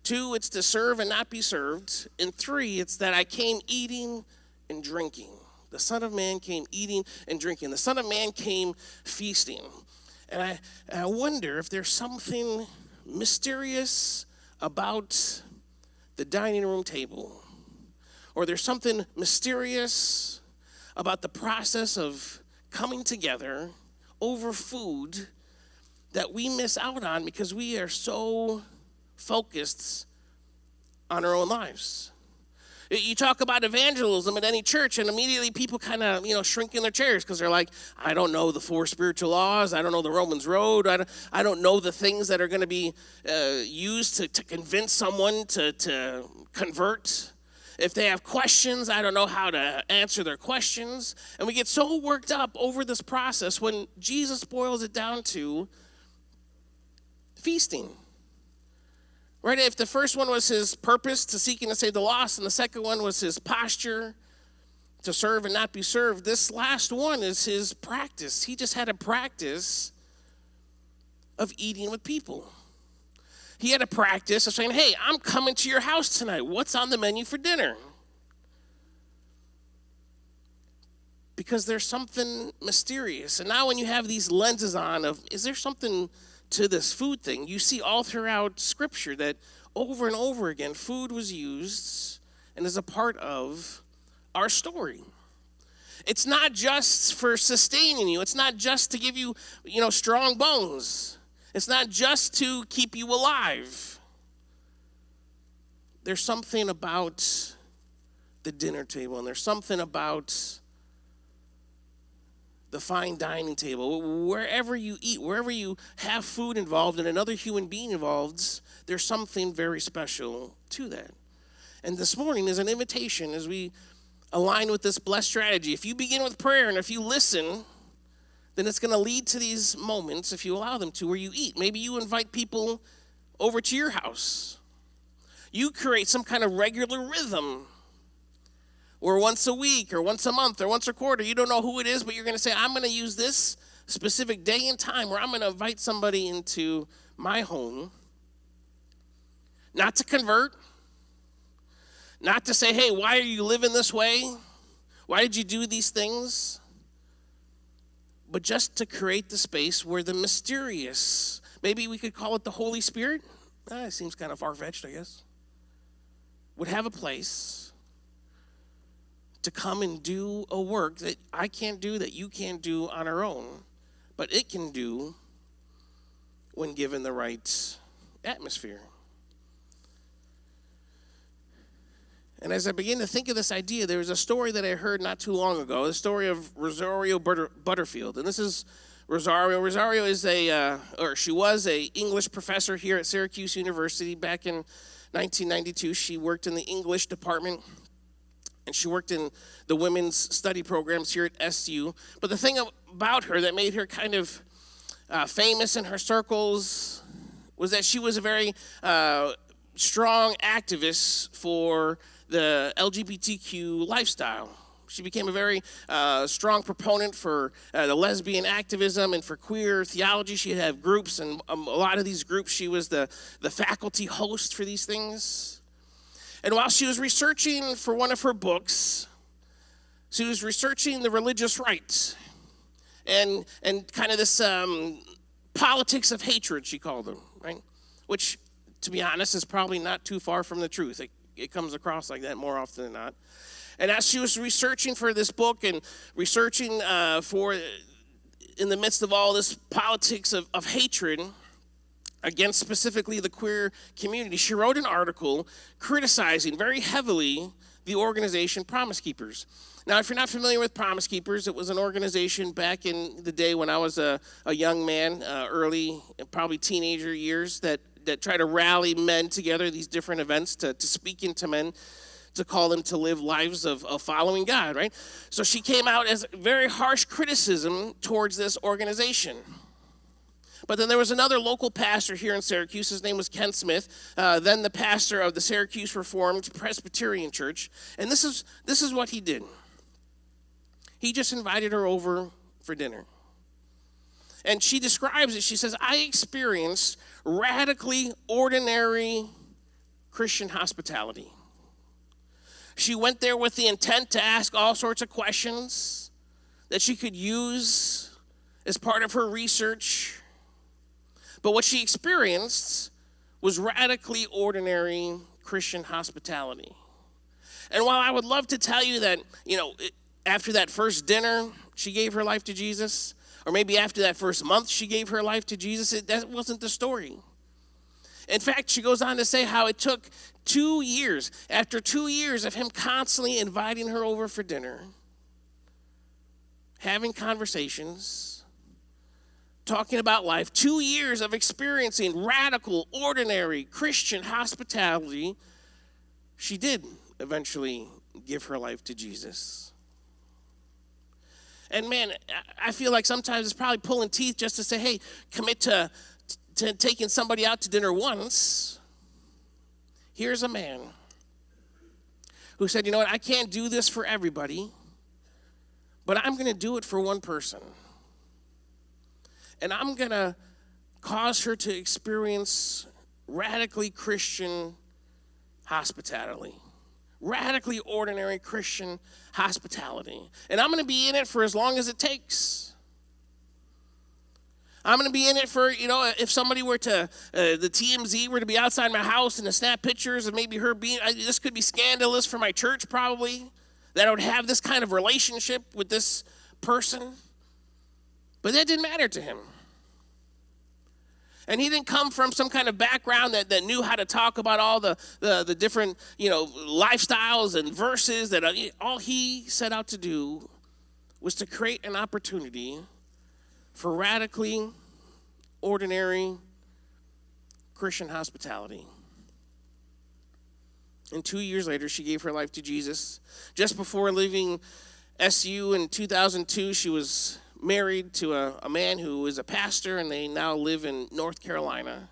Two, it's to serve and not be served. And three, it's that I came eating and drinking. The Son of Man came eating and drinking. The Son of Man came feasting. And I wonder if there's something mysterious about the dining room table, or there's something mysterious about the process of coming together over food that we miss out on because we are so focused on our own lives. You talk about evangelism at any church, and immediately people kind of, shrink in their chairs because they're like, I don't know the 4 spiritual laws. I don't know the Romans Road. I don't know the things that are going to be used to convince someone to convert. If they have questions, I don't know how to answer their questions. And we get so worked up over this process when Jesus boils it down to feasting. Right? If the first one was his purpose to seek and to save the lost, and the second one was his posture to serve and not be served, this last one is his practice. He just had a practice of eating with people. He had a practice of saying, hey, I'm coming to your house tonight. What's on the menu for dinner? Because there's something mysterious. And now when you have these lenses on of, is there something to this food thing? You see all throughout Scripture that over and over again, food was used and is a part of our story. It's not just for sustaining you. It's not just to give you, strong bones. It's not just to keep you alive. There's something about the dinner table, and there's something about the fine dining table. Wherever you eat, wherever you have food involved and another human being involved, there's something very special to that. And this morning is an invitation as we align with this blessed strategy. If you begin with prayer and if you listen, then it's going to lead to these moments, if you allow them to, where you eat. Maybe you invite people over to your house. You create some kind of regular rhythm, or once a week, or once a month, or once a quarter. You don't know who it is, but you're going to say, I'm going to use this specific day and time where I'm going to invite somebody into my home, not to convert, not to say, hey, why are you living this way? Why did you do these things? But just to create the space where the mysterious, maybe we could call it the Holy Spirit. It seems kind of far-fetched, I guess. Would have a place to come and do a work that I can't do, that you can't do on our own, but it can do when given the right atmosphere. And as I begin to think of this idea, there was a story that I heard not too long ago, the story of Rosario Butterfield. And this is Rosario. Rosario is she was a English professor here at Syracuse University back in 1992. She worked in the English department, and she worked in the women's study programs here at SU. But the thing about her that made her kind of famous in her circles was that she was a very strong activist for the LGBTQ lifestyle. She became a very strong proponent for the lesbian activism and for queer theology. She had groups, and a lot of these groups, she was the faculty host for these things. And while she was researching for one of her books, she was researching the religious right and kind of this politics of hatred, she called them, right? Which, to be honest, is probably not too far from the truth. It comes across like that more often than not. And as she was researching for this book and researching in the midst of all this politics of hatred against specifically the queer community, she wrote an article criticizing very heavily the organization Promise Keepers. Now, if you're not familiar with Promise Keepers, it was an organization back in the day when I was a young man, early, probably teenager years, that that try to rally men together, these different events to speak into men, to call them to live lives of following God, right? So she came out as very harsh criticism towards this organization. But then there was another local pastor here in Syracuse. His name was Ken Smith, then the pastor of the Syracuse Reformed Presbyterian Church. And this is what he did. He just invited her over for dinner. And she describes it. She says, I experienced radically ordinary Christian hospitality. She went there with the intent to ask all sorts of questions that she could use as part of her research. But what she experienced was radically ordinary Christian hospitality. And while I would love to tell you that, after that first dinner, she gave her life to Jesus, or maybe after that first month, she gave her life to Jesus, that wasn't the story. In fact, she goes on to say how it took 2 years, after 2 years of him constantly inviting her over for dinner, having conversations, talking about life, 2 years of experiencing radical, ordinary Christian hospitality, she did eventually give her life to Jesus. And man, I feel like sometimes it's probably pulling teeth just to say, hey, commit to taking somebody out to dinner once. Here's a man who said, you know what, I can't do this for everybody, but I'm going to do it for one person. And I'm going to cause her to experience radically Christian hospitality. Radically ordinary Christian hospitality. And I'm going to be in it for as long as it takes. I'm going to be in it for, if somebody were to, the TMZ were to be outside my house and to snap pictures of maybe her being, this could be scandalous for my church probably, that I would have this kind of relationship with this person. But that didn't matter to him. And he didn't come from some kind of background that knew how to talk about all the different, lifestyles and verses. That all he set out to do was to create an opportunity for radically ordinary Christian hospitality. And 2 years later, she gave her life to Jesus. Just before leaving SU in 2002, she was married to a man who is a pastor, and they now live in North Carolina.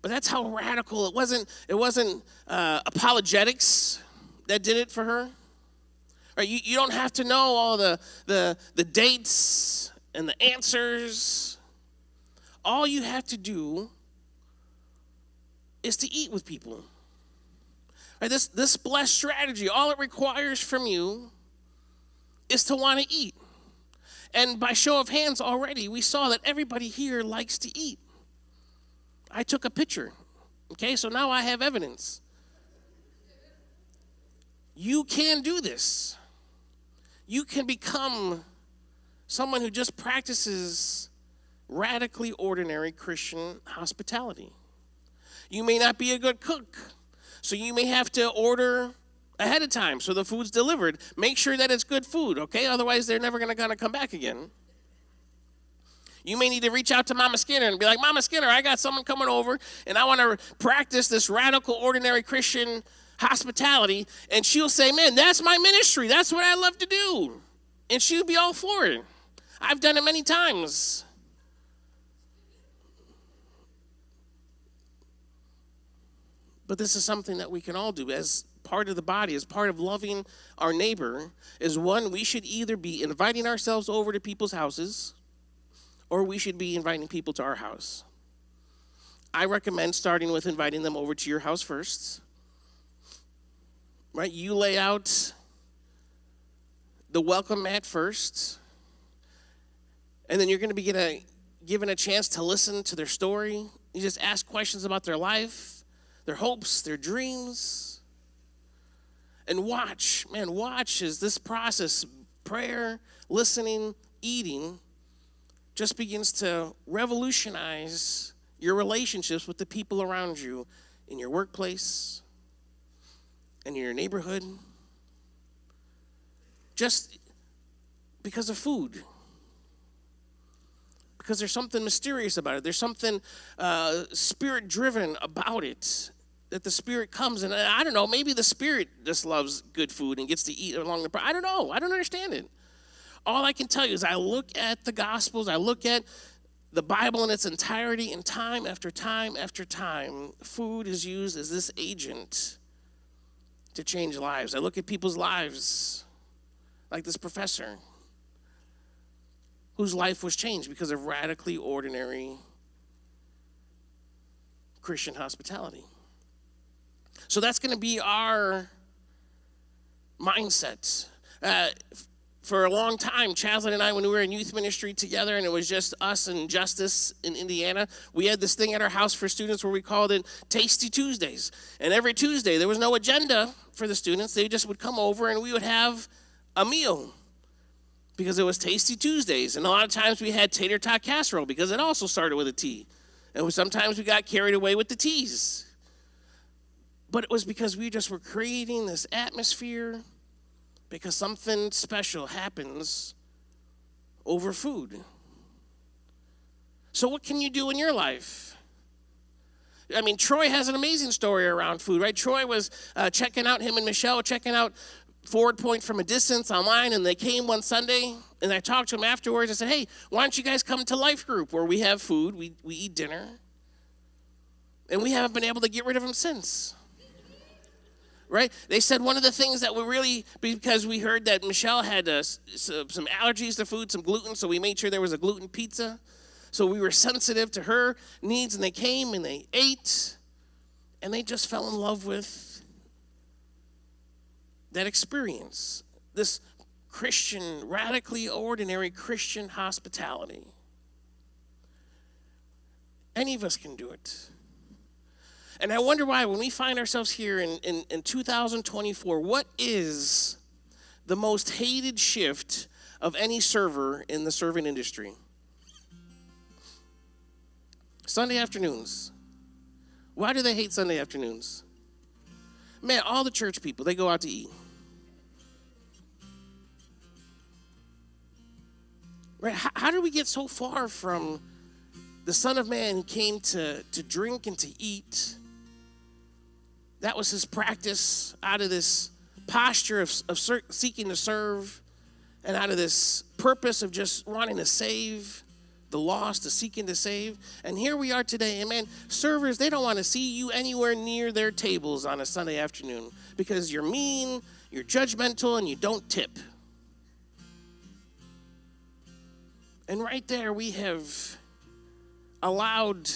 But that's how radical it wasn't. It wasn't apologetics that did it for her. Right? You don't have to know all the dates and the answers. All you have to do is to eat with people. Right? This blessed strategy, all it requires from you is to want to eat. And by show of hands already, we saw that everybody here likes to eat. I took a picture. Okay, so now I have evidence. You can do this. You can become someone who just practices radically ordinary Christian hospitality. You may not be a good cook, so you may have to order ahead of time so the food's delivered. Make sure that it's good food, okay? Otherwise, they're never going to come back again. You may need to reach out to Mama Skinner and be like, Mama Skinner, I got someone coming over, and I want to practice this radical, ordinary Christian hospitality. And she'll say, man, that's my ministry. That's what I love to do. And she'll be all for it. I've done it many times. But this is something that we can all do as part of the body, as part of loving our neighbor, is one, we should either be inviting ourselves over to people's houses or we should be inviting people to our house. I recommend starting with inviting them over to your house first. Right? You lay out the welcome mat first, and then you're going to be given a chance to listen to their story. You just ask questions about their life, their hopes, their dreams. And watch as this process, prayer, listening, eating, just begins to revolutionize your relationships with the people around you in your workplace and in your neighborhood. Just because of food. because there's something mysterious about it. There's something spirit-driven about it, that the Spirit comes. And I don't know, maybe the Spirit just loves good food and gets to eat along the... I don't know. I don't understand it. All I can tell you is I look at the Gospels, I look at the Bible in its entirety, and time after time after time, food is used as this agent to change lives. I look at people's lives, like this professor, whose life was changed because of radically ordinary Christian hospitality. So that's going to be our mindset. For a long time, Chaslin and I, when we were in youth ministry together, and it was just us and Justice in Indiana, we had this thing at our house for students where we called it Tasty Tuesdays. And every Tuesday, there was no agenda for the students. They just would come over and we would have a meal because it was Tasty Tuesdays. And a lot of times we had tater tot casserole because it also started with a T. And sometimes we got carried away with the T's. But it was because we just were creating this atmosphere, because something special happens over food. So what can you do in your life? I mean, Troy has an amazing story around food, right? Troy was checking out, him and Michelle, checking out Forward Point from a distance online, and they came one Sunday, and I talked to him afterwards. I said, hey, why don't you guys come to Life Group, where we have food, we eat dinner, and we haven't been able to get rid of him since. Right? They said one of the things that we really, because we heard that Michelle had some allergies to food, some gluten, so we made sure there was a gluten pizza. So we were sensitive to her needs, and they came and they ate, and they just fell in love with that experience, this Christian, radically ordinary Christian hospitality. Any of us can do it. And I wonder why, when we find ourselves here in 2024, what is the most hated shift of any server in the serving industry? Sunday afternoons. Why do they hate Sunday afternoons? Man, all the church people, they go out to eat. Right? How did we get so far from the Son of Man who came to drink and to eat? That was his practice, out of this posture of seeking to serve, and out of this purpose of just wanting to save the lost, to seeking to save. And here we are today, and man, servers, they don't want to see you anywhere near their tables on a Sunday afternoon because you're mean, you're judgmental, and you don't tip. And right there we have allowed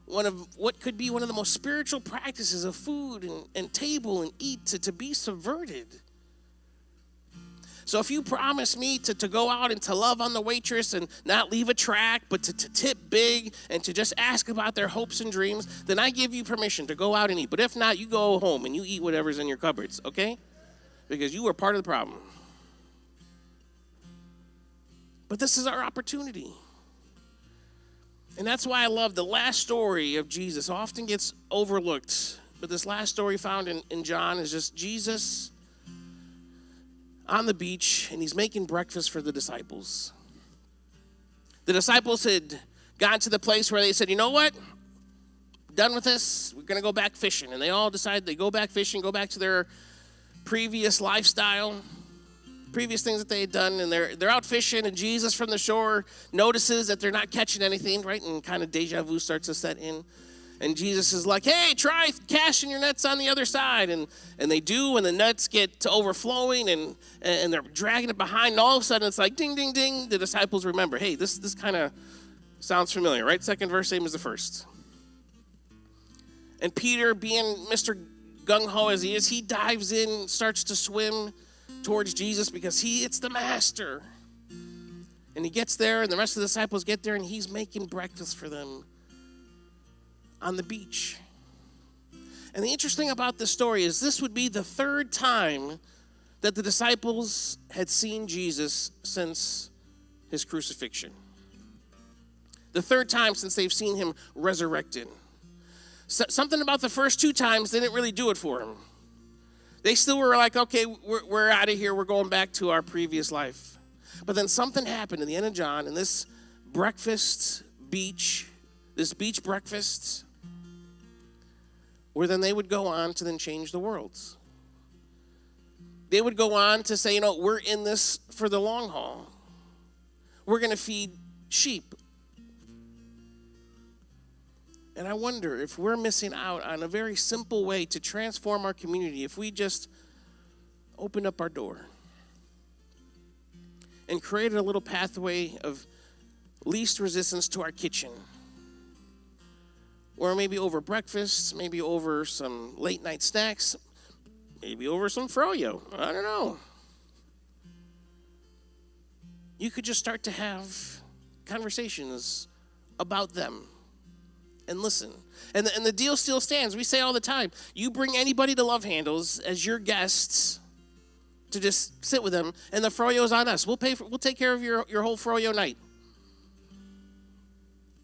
one of what could be one of the most spiritual practices of food and table and eat to be subverted. So if you promise me to go out and to love on the waitress and not leave a track, but to tip big and to just ask about their hopes and dreams, then I give you permission to go out and eat. But if not, you go home and you eat whatever's in your cupboards, okay? Because you were part of the problem. But this is our opportunity. And that's why I love the last story of Jesus. Often gets overlooked. But this last story found in John is just Jesus on the beach, and he's making breakfast for the disciples. The disciples had gotten to the place where they said, you know what? Done with this. We're going to go back fishing. And they all decided they go back fishing, go back to their previous lifestyle, previous things that they had done, and they're out fishing, and Jesus from the shore notices that they're not catching anything, right? And kind of deja vu starts to set in. And Jesus is like, hey, try casting your nets on the other side. And they do, and the nets get to overflowing, and they're dragging it behind, and all of a sudden it's like ding, ding, ding. The disciples remember, hey, this kind of sounds familiar, right? Second verse, same as the first. And Peter, being Mr. Gung-ho as he is, he dives in, starts to swim towards Jesus because it's the master. And he gets there, and the rest of the disciples get there, and he's making breakfast for them on the beach. And the interesting about this story is this would be the third time that the disciples had seen Jesus since his crucifixion. The third time since they've seen him resurrected. Something about the first two times didn't really do it for him. They still were like, okay, we're out of here. We're going back to our previous life. But then something happened in the end of John, and this breakfast beach, this beach breakfast, where then they would go on to then change the world. They would go on to say, we're in this for the long haul. We're going to feed sheep. And I wonder if we're missing out on a very simple way to transform our community if we just opened up our door and created a little pathway of least resistance to our kitchen. Or maybe over breakfast, maybe over some late night snacks, maybe over some froyo. I don't know. You could just start to have conversations about them and listen. And the deal still stands. We say all the time, you bring anybody to Love Handles as your guests to just sit with them, and the froyo's on us. We'll take care of your whole froyo night.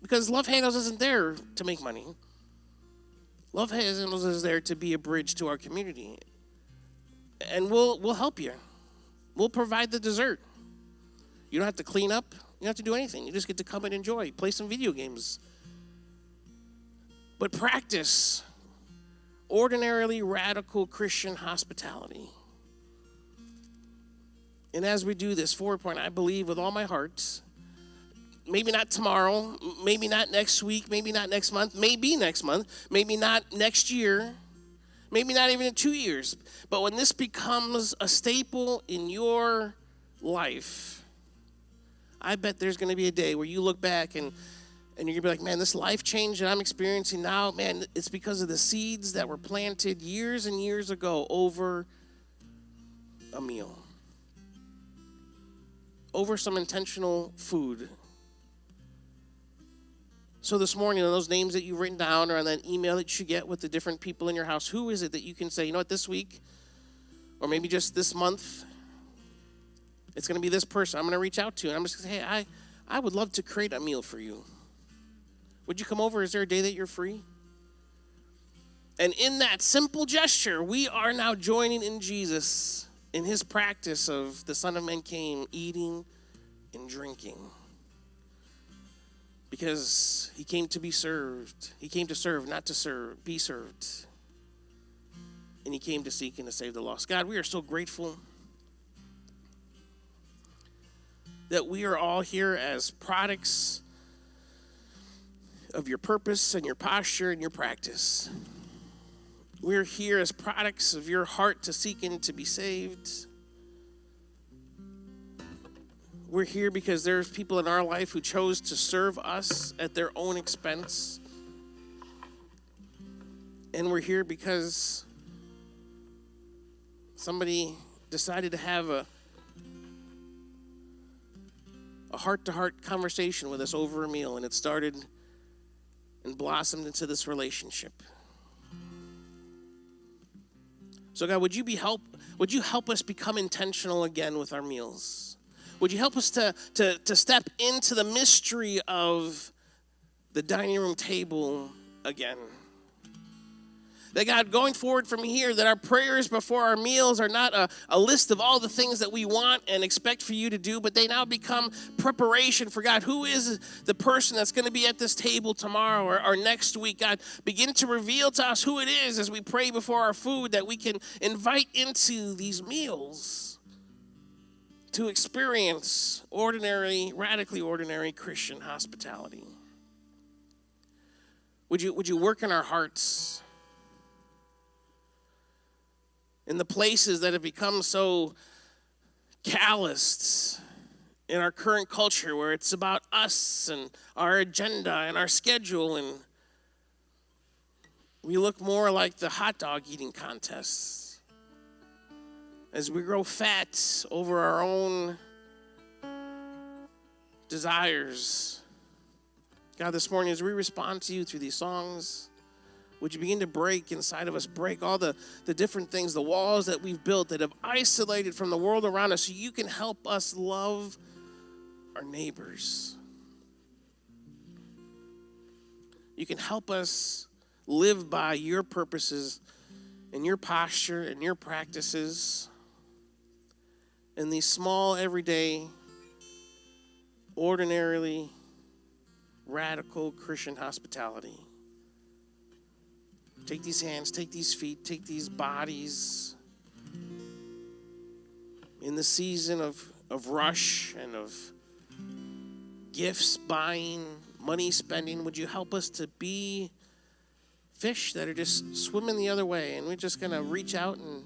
Because Love Handles isn't there to make money. Love Handles is there to be a bridge to our community. And we'll help you. We'll provide the dessert. You don't have to clean up. You don't have to do anything. You just get to come and enjoy, play some video games. But practice ordinarily radical Christian hospitality. And as we do this, Forward Point, I believe with all my heart, maybe not tomorrow, maybe not next week, maybe not next month, maybe next month, maybe not next year, maybe not even in 2 years. But when this becomes a staple in your life, I bet there's going to be a day where you look back and you're going to be like, man, this life change that I'm experiencing now, man, it's because of the seeds that were planted years and years ago over a meal, over some intentional food. So this morning, on those names that you've written down or on that email that you should get with the different people in your house, who is it that you can say, this week, or maybe just this month, it's going to be this person I'm going to reach out to. And I'm just going to say, hey, I would love to create a meal for you. Would you come over? Is there a day that you're free? And in that simple gesture, we are now joining in Jesus in his practice of the Son of Man came eating and drinking. Because he came to be served. He came to serve, not to serve, be served. And he came to seek and to save the lost. God, we are so grateful that we are all here as products of your purpose and your posture and your practice. We're here as products of your heart to seek and to be saved. We're here because there's people in our life who chose to serve us at their own expense. And we're here because somebody decided to have a heart-to-heart conversation with us over a meal, and it started and blossomed into this relationship. So God, would you help us become intentional again with our meals? Would you help us to step into the mystery of the dining room table again? That God, going forward from here, that our prayers before our meals are not a list of all the things that we want and expect for you to do, but they now become preparation for God. Who is the person that's going to be at this table tomorrow or next week? God, begin to reveal to us who it is as we pray before our food that we can invite into these meals to experience ordinary, radically ordinary Christian hospitality. Would you work in our hearts? In the places that have become so calloused in our current culture where it's about us and our agenda and our schedule, and we look more like the hot dog eating contests as we grow fat over our own desires. God, this morning as we respond to you through these songs, would you begin to break inside of us, break all the different things, the walls that we've built that have isolated from the world around us so you can help us love our neighbors. You can help us live by your purposes and your posture and your practices in these small, everyday, ordinarily radical Christian hospitality. Take these hands, take these feet, take these bodies. In the season of rush and of gifts buying, money spending, would you help us to be fish that are just swimming the other way, and we're just going to reach out and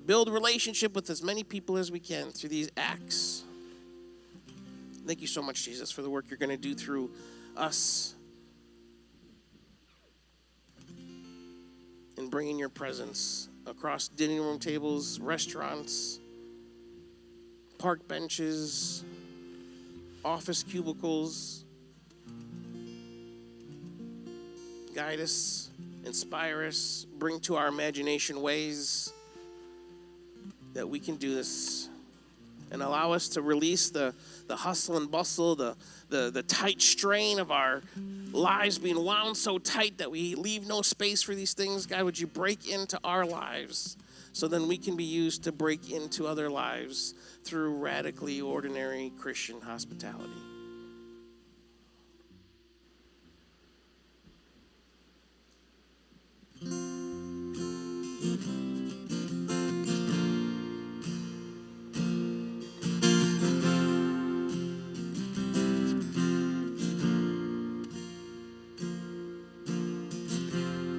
build a relationship with as many people as we can through these acts. Thank you so much, Jesus, for the work you're going to do through us in bringing your presence across dining room tables, restaurants, park benches, office cubicles. Guide us, inspire us, bring to our imagination ways that we can do this, and allow us to release the hustle and bustle, the tight strain of our lives being wound so tight that we leave no space for these things. God, would you break into our lives so then we can be used to break into other lives through radically ordinary Christian hospitality.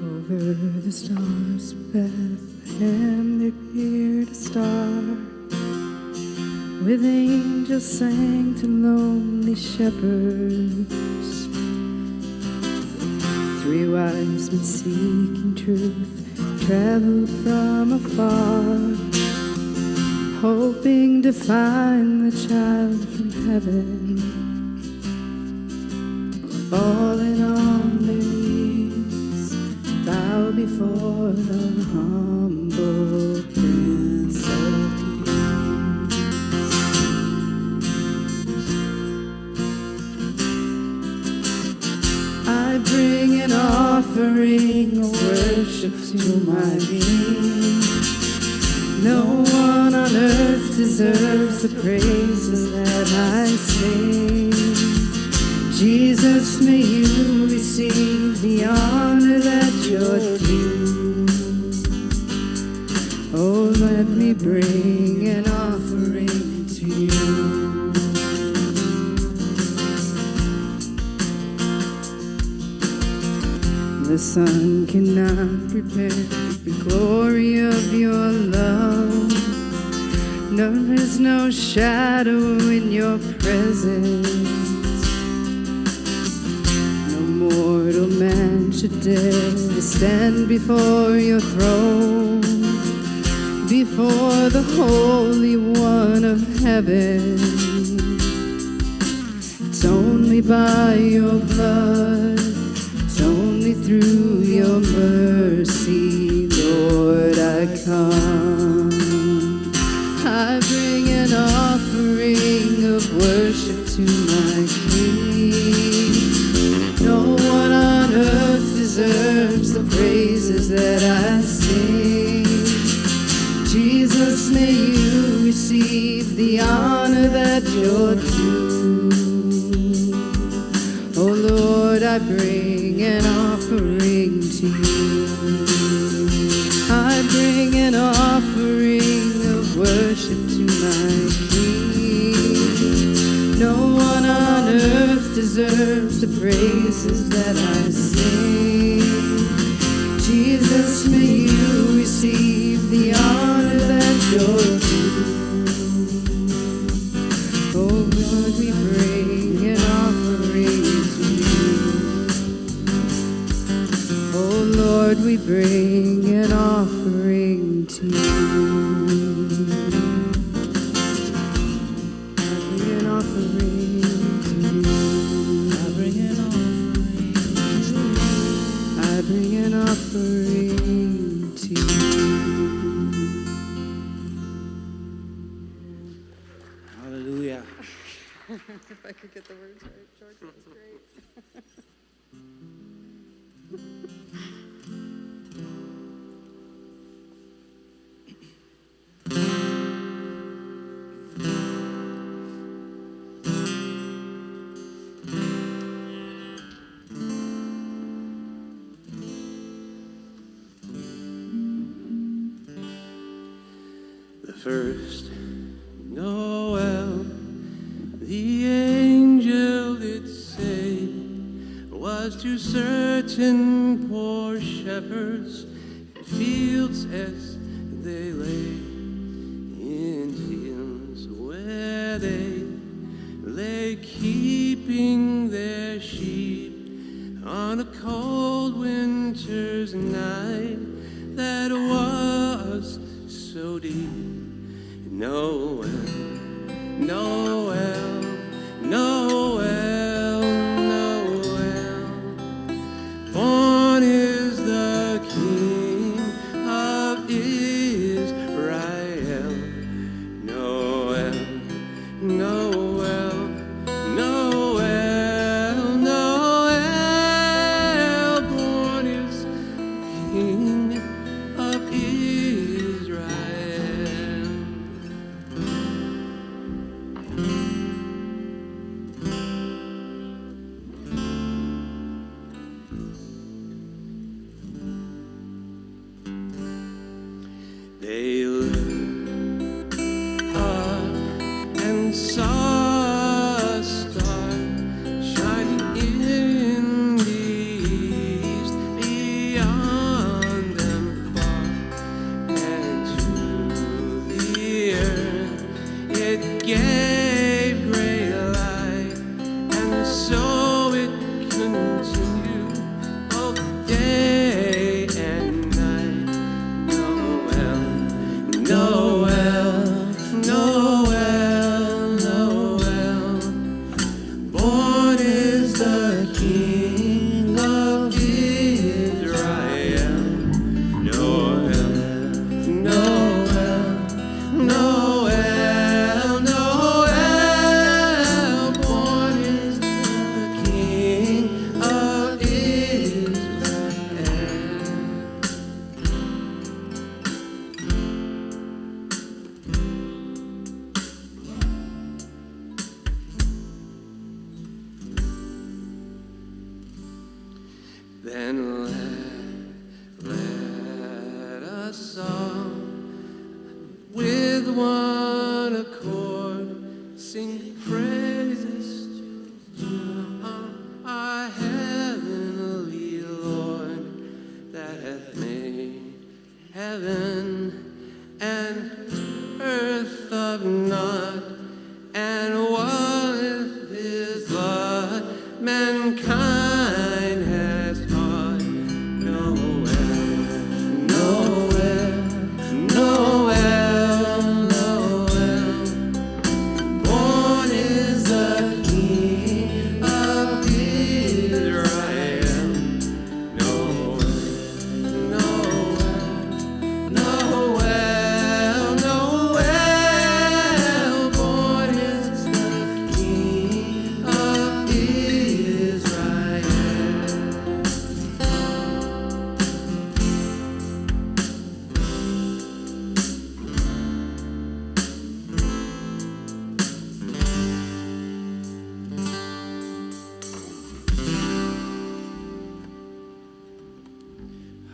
Over the stars of Bethlehem there appeared a star, with angels sang to lonely shepherds. 3 wise men seeking truth traveled from afar, hoping to find the child from heaven. Falling on their knees, bow before the humble Prince of Peace. I bring an offering of worship to my King. No one on earth deserves the praises that I sing. Jesus, may you receive the honor that you're due. Oh, let me bring an offering to you. The sun cannot prepare the glory of your love. There is no shadow in your presence. Mortal man should dare to stand before your throne, before the Holy One of heaven. It's only by your blood, it's only through your mercy, Lord, I come. I bring an offering of worship to my King. No one on earth deserves the praises that I sing. Jesus, may you receive the honor that you're due. Oh Lord, I bring an offering to you. I bring an offering of worship to my King. No one on earth deserves the praises that I sing. Jesus, may you receive the honor that you're due. Oh Lord, we bring an offering to you. Oh Lord, we bring an offering to you. Offering to you. Hallelujah. If I could get the words right, George, that's great. first Noel, the angel did say, was to certain poor shepherds in fields as they lay, in fields where they lay keeping their sheep on a cold winter's night that was so deep. Noel, Noel, Noel, Noel, born is the King of Israel. Noel, Noel, Noel, Noel, born is King of Israel. They looked up and saw a star shining in the east, beyond them far, and to the earth it gave great light, and so it continued both day and night. Noel, Noel, Noel, Noel, born is the King of Israel. Noel, Noel, Noel, Noel, born is the King of Israel. Then let us all with one accord sing praises to our heavenly Lord that hath made heaven and earth of naught, and what is what mankind has taught. Noel, Noel, Noel, Noel, born is the King of Israel. Noel, Noel, Noel, Noel, born is the King of Israel.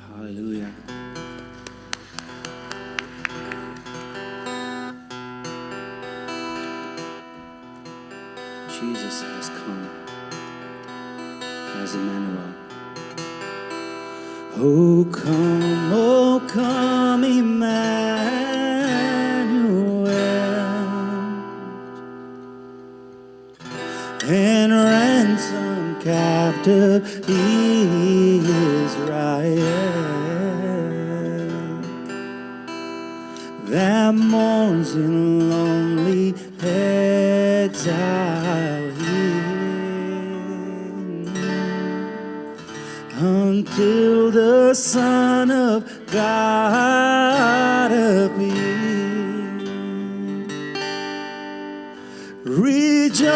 Hallelujah. Jesus has come as Emmanuel. Oh come, Emmanuel, and ransom captive Israel that mourns in lonely exile here, until the Son of God appear. Rejoice,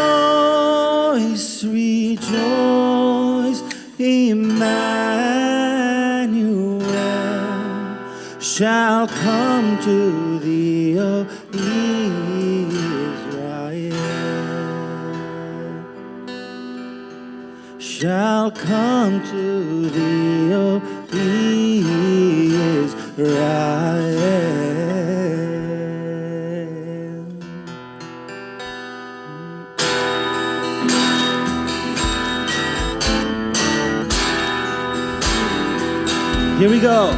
rejoice, Emmanuel shall come to thee, O Israel. Shall come to thee, O Israel. Here we go.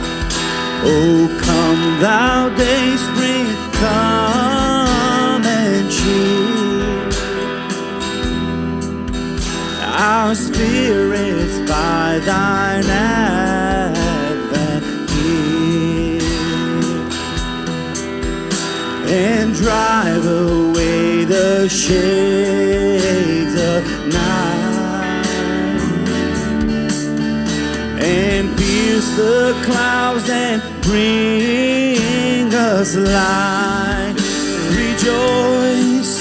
Oh, come thou day spring, come and cheer our spirits by thine advent here, and drive away the shades of night, and pierce the clouds and bring us light. Rejoice,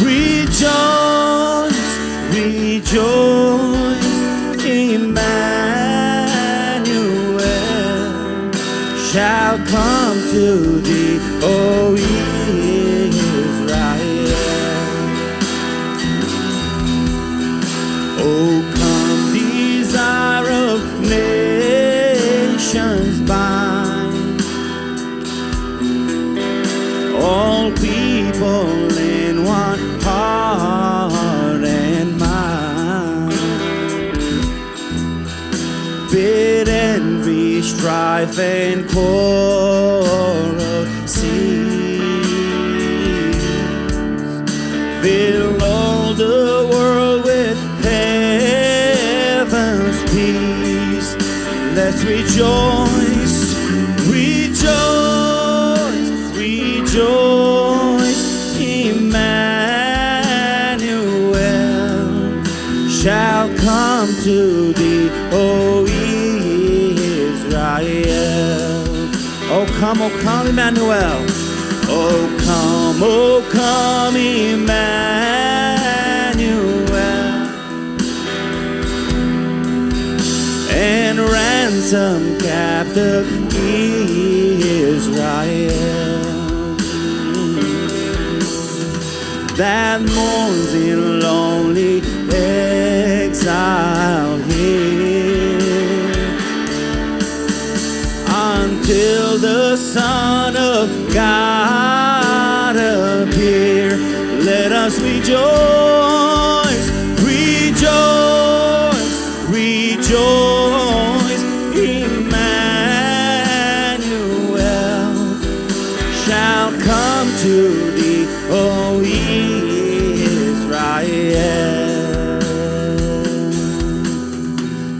rejoice, rejoice, Emmanuel shall come to thee, O Israel. Oh, come, desire of nations bind, all people in one heart and mind. Bid envy, strife, and quarrel cease. Fill all the world with heaven's peace. Let's rejoice, rejoice, rejoice. Emmanuel shall come to thee, O Israel. Oh, come, Emmanuel. Oh, come, Emmanuel, and ransom captive Israel that mourns in lonely exile here, until the Son of God appear. Let us rejoice, rejoice, rejoice. Emmanuel shall come to thee, O Israel.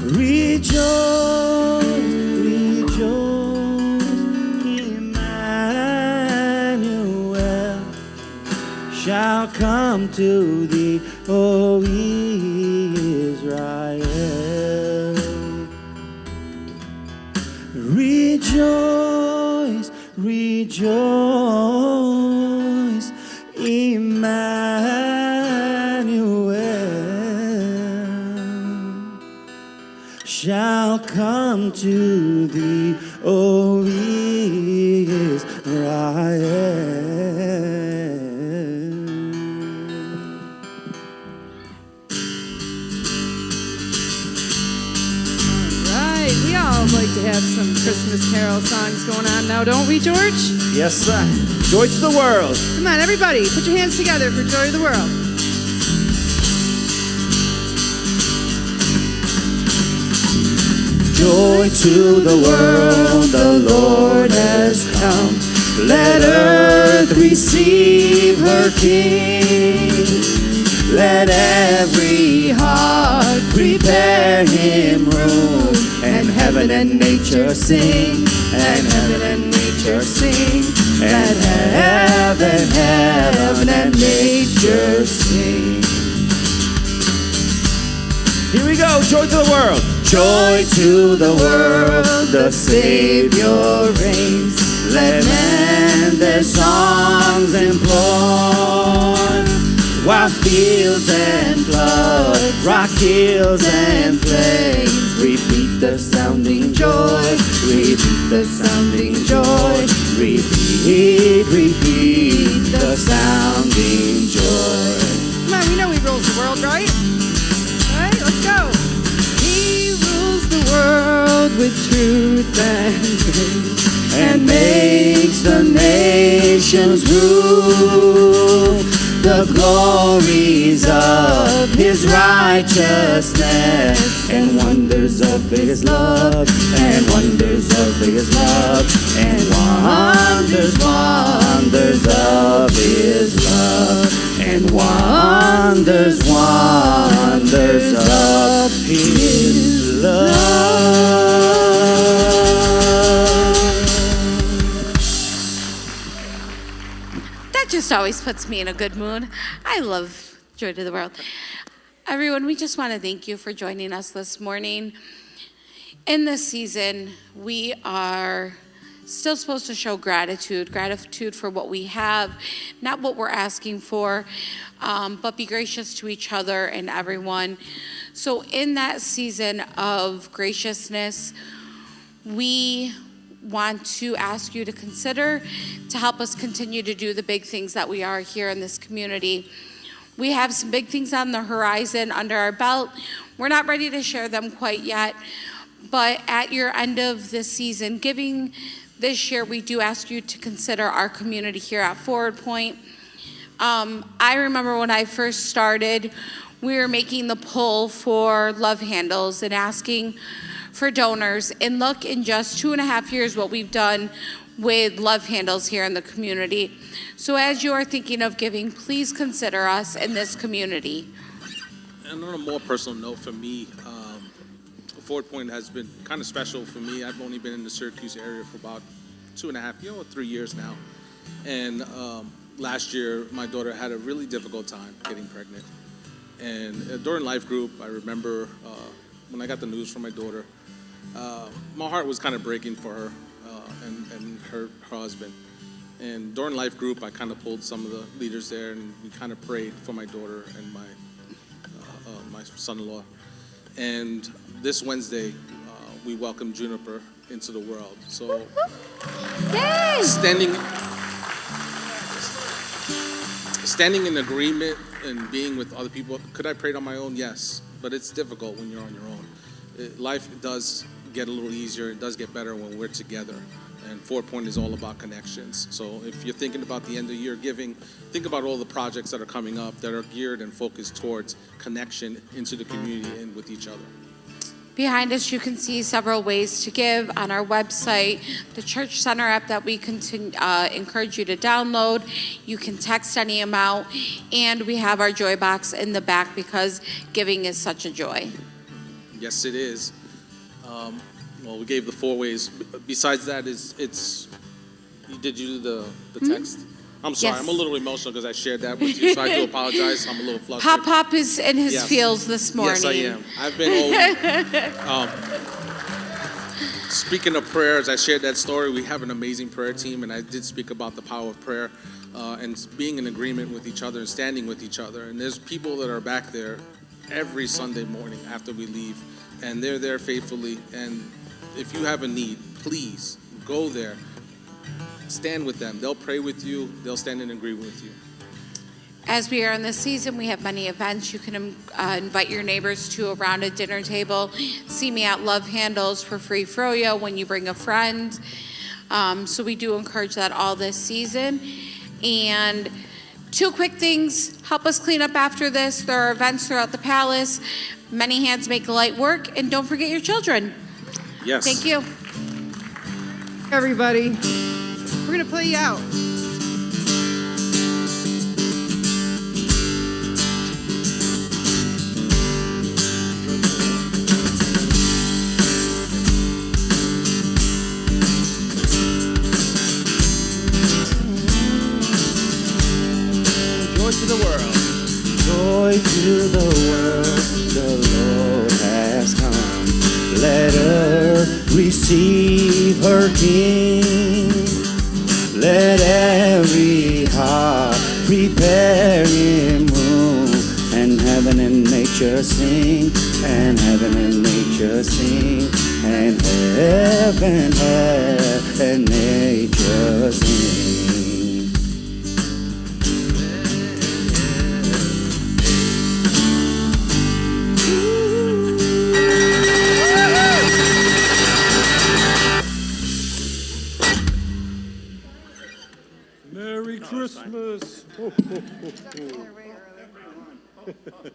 Rejoice, rejoice, Emmanuel shall come to thee, O Israel. Rejoice, rejoice, Emmanuel shall come to thee, O Israel. Right, we all like to have some Christmas carol songs going on now, don't we, George? Yes, sir. Joy to the world. Come on, everybody, put your hands together for Joy to the World. Joy to the world, the Lord has come. Let earth receive her King. Let every heart prepare him room. And heaven and nature sing. And heaven and nature sing. And heaven and nature sing. Here we go, joy to the world. Joy to the world, the Savior reigns. Let men their songs employ, while fields and floods, rock hills and plains, repeat the sounding joy, repeat the sounding joy, repeat, repeat the sounding joy. Come on, we know he rules the world, right? All right, let's go. He rules the world with truth and grace, and makes the nations rule. the glories of his righteousness, and wonders of his love, and wonders of his love, and wonders, wonders of his love, and wonders, wonders of his love. That just always puts me in a good mood. I love Joy to the World. Everyone, we just want to thank you for joining us this morning. In this season, we are still supposed to show gratitude for what we have, not what we're asking for, but be gracious to each other and everyone. So in that season of graciousness, we want to ask you to consider to help us continue to do the big things that we are here in this community. We have some big things on the horizon under our belt. We're not ready to share them quite yet, but at your end of this season, giving this year, we do ask you to consider our community here at Forward Point. I remember when I first started, we were making the pull for love handles and asking for donors, and look, in just 2.5 years what we've done with love handles here in the community. So as you are thinking of giving, please consider us in this community. And on a more personal note for me, Forward Point has been kind of special for me. I've only been in the Syracuse area for about 2.5, 3 years now. And last year, my daughter had a really difficult time getting pregnant. And during Life Group, I remember when I got the news from my daughter, my heart was kind of breaking for her and her husband. And during Life Group, I kind of pulled some of the leaders there, and we kind of prayed for my daughter and my son-in-law. And this Wednesday, we welcomed Juniper into the world. So standing in agreement and being with other people, could I pray it on my own? Yes, but it's difficult when you're on your own. Life does get a little easier. It does get better when we're together. And Forward Point is all about connections. So if you're thinking about the end of year giving, think about all the projects that are coming up that are geared and focused towards connection into the community and with each other. Behind us, you can see several ways to give on our website, the Church Center app that we encourage you to download. You can text any amount, and we have our Joy Box in the back because giving is such a joy. Yes, it is. Well, we gave the 4 ways. Besides that, did you do the text? I'm sorry, Yes. I'm a little emotional because I shared that with you, so I do apologize. I'm a little flustered. Pop is in his Yes. feels this morning. Yes, I am. I've been over. Speaking of prayers, I shared that story. We have an amazing prayer team, and I did speak about the power of prayer and being in agreement with each other and standing with each other. And there's people that are back there every Sunday morning after we leave, and they're there faithfully. And if you have a need, please go there. Stand with them. They'll pray with you. They'll stand in agreement with you. As we are in this season, we have many events. You can invite your neighbors to around a dinner table. See me at Love Handles for free froyo when you bring a friend. So we do encourage that all this season. And 2 quick things. Help us clean up after this. There are events throughout the palace. Many hands make the light work. And don't forget your children. Yes. Thank you. Everybody, we're gonna play you out. Joy to the world. Joy to the world, the Lord has come. Let earth receive her King. Let every heart prepare him room. And heaven and nature sing, and heaven and nature sing, and heaven and nature sing. Merry it's fine. Christmas. Ho, ho, ho, ho.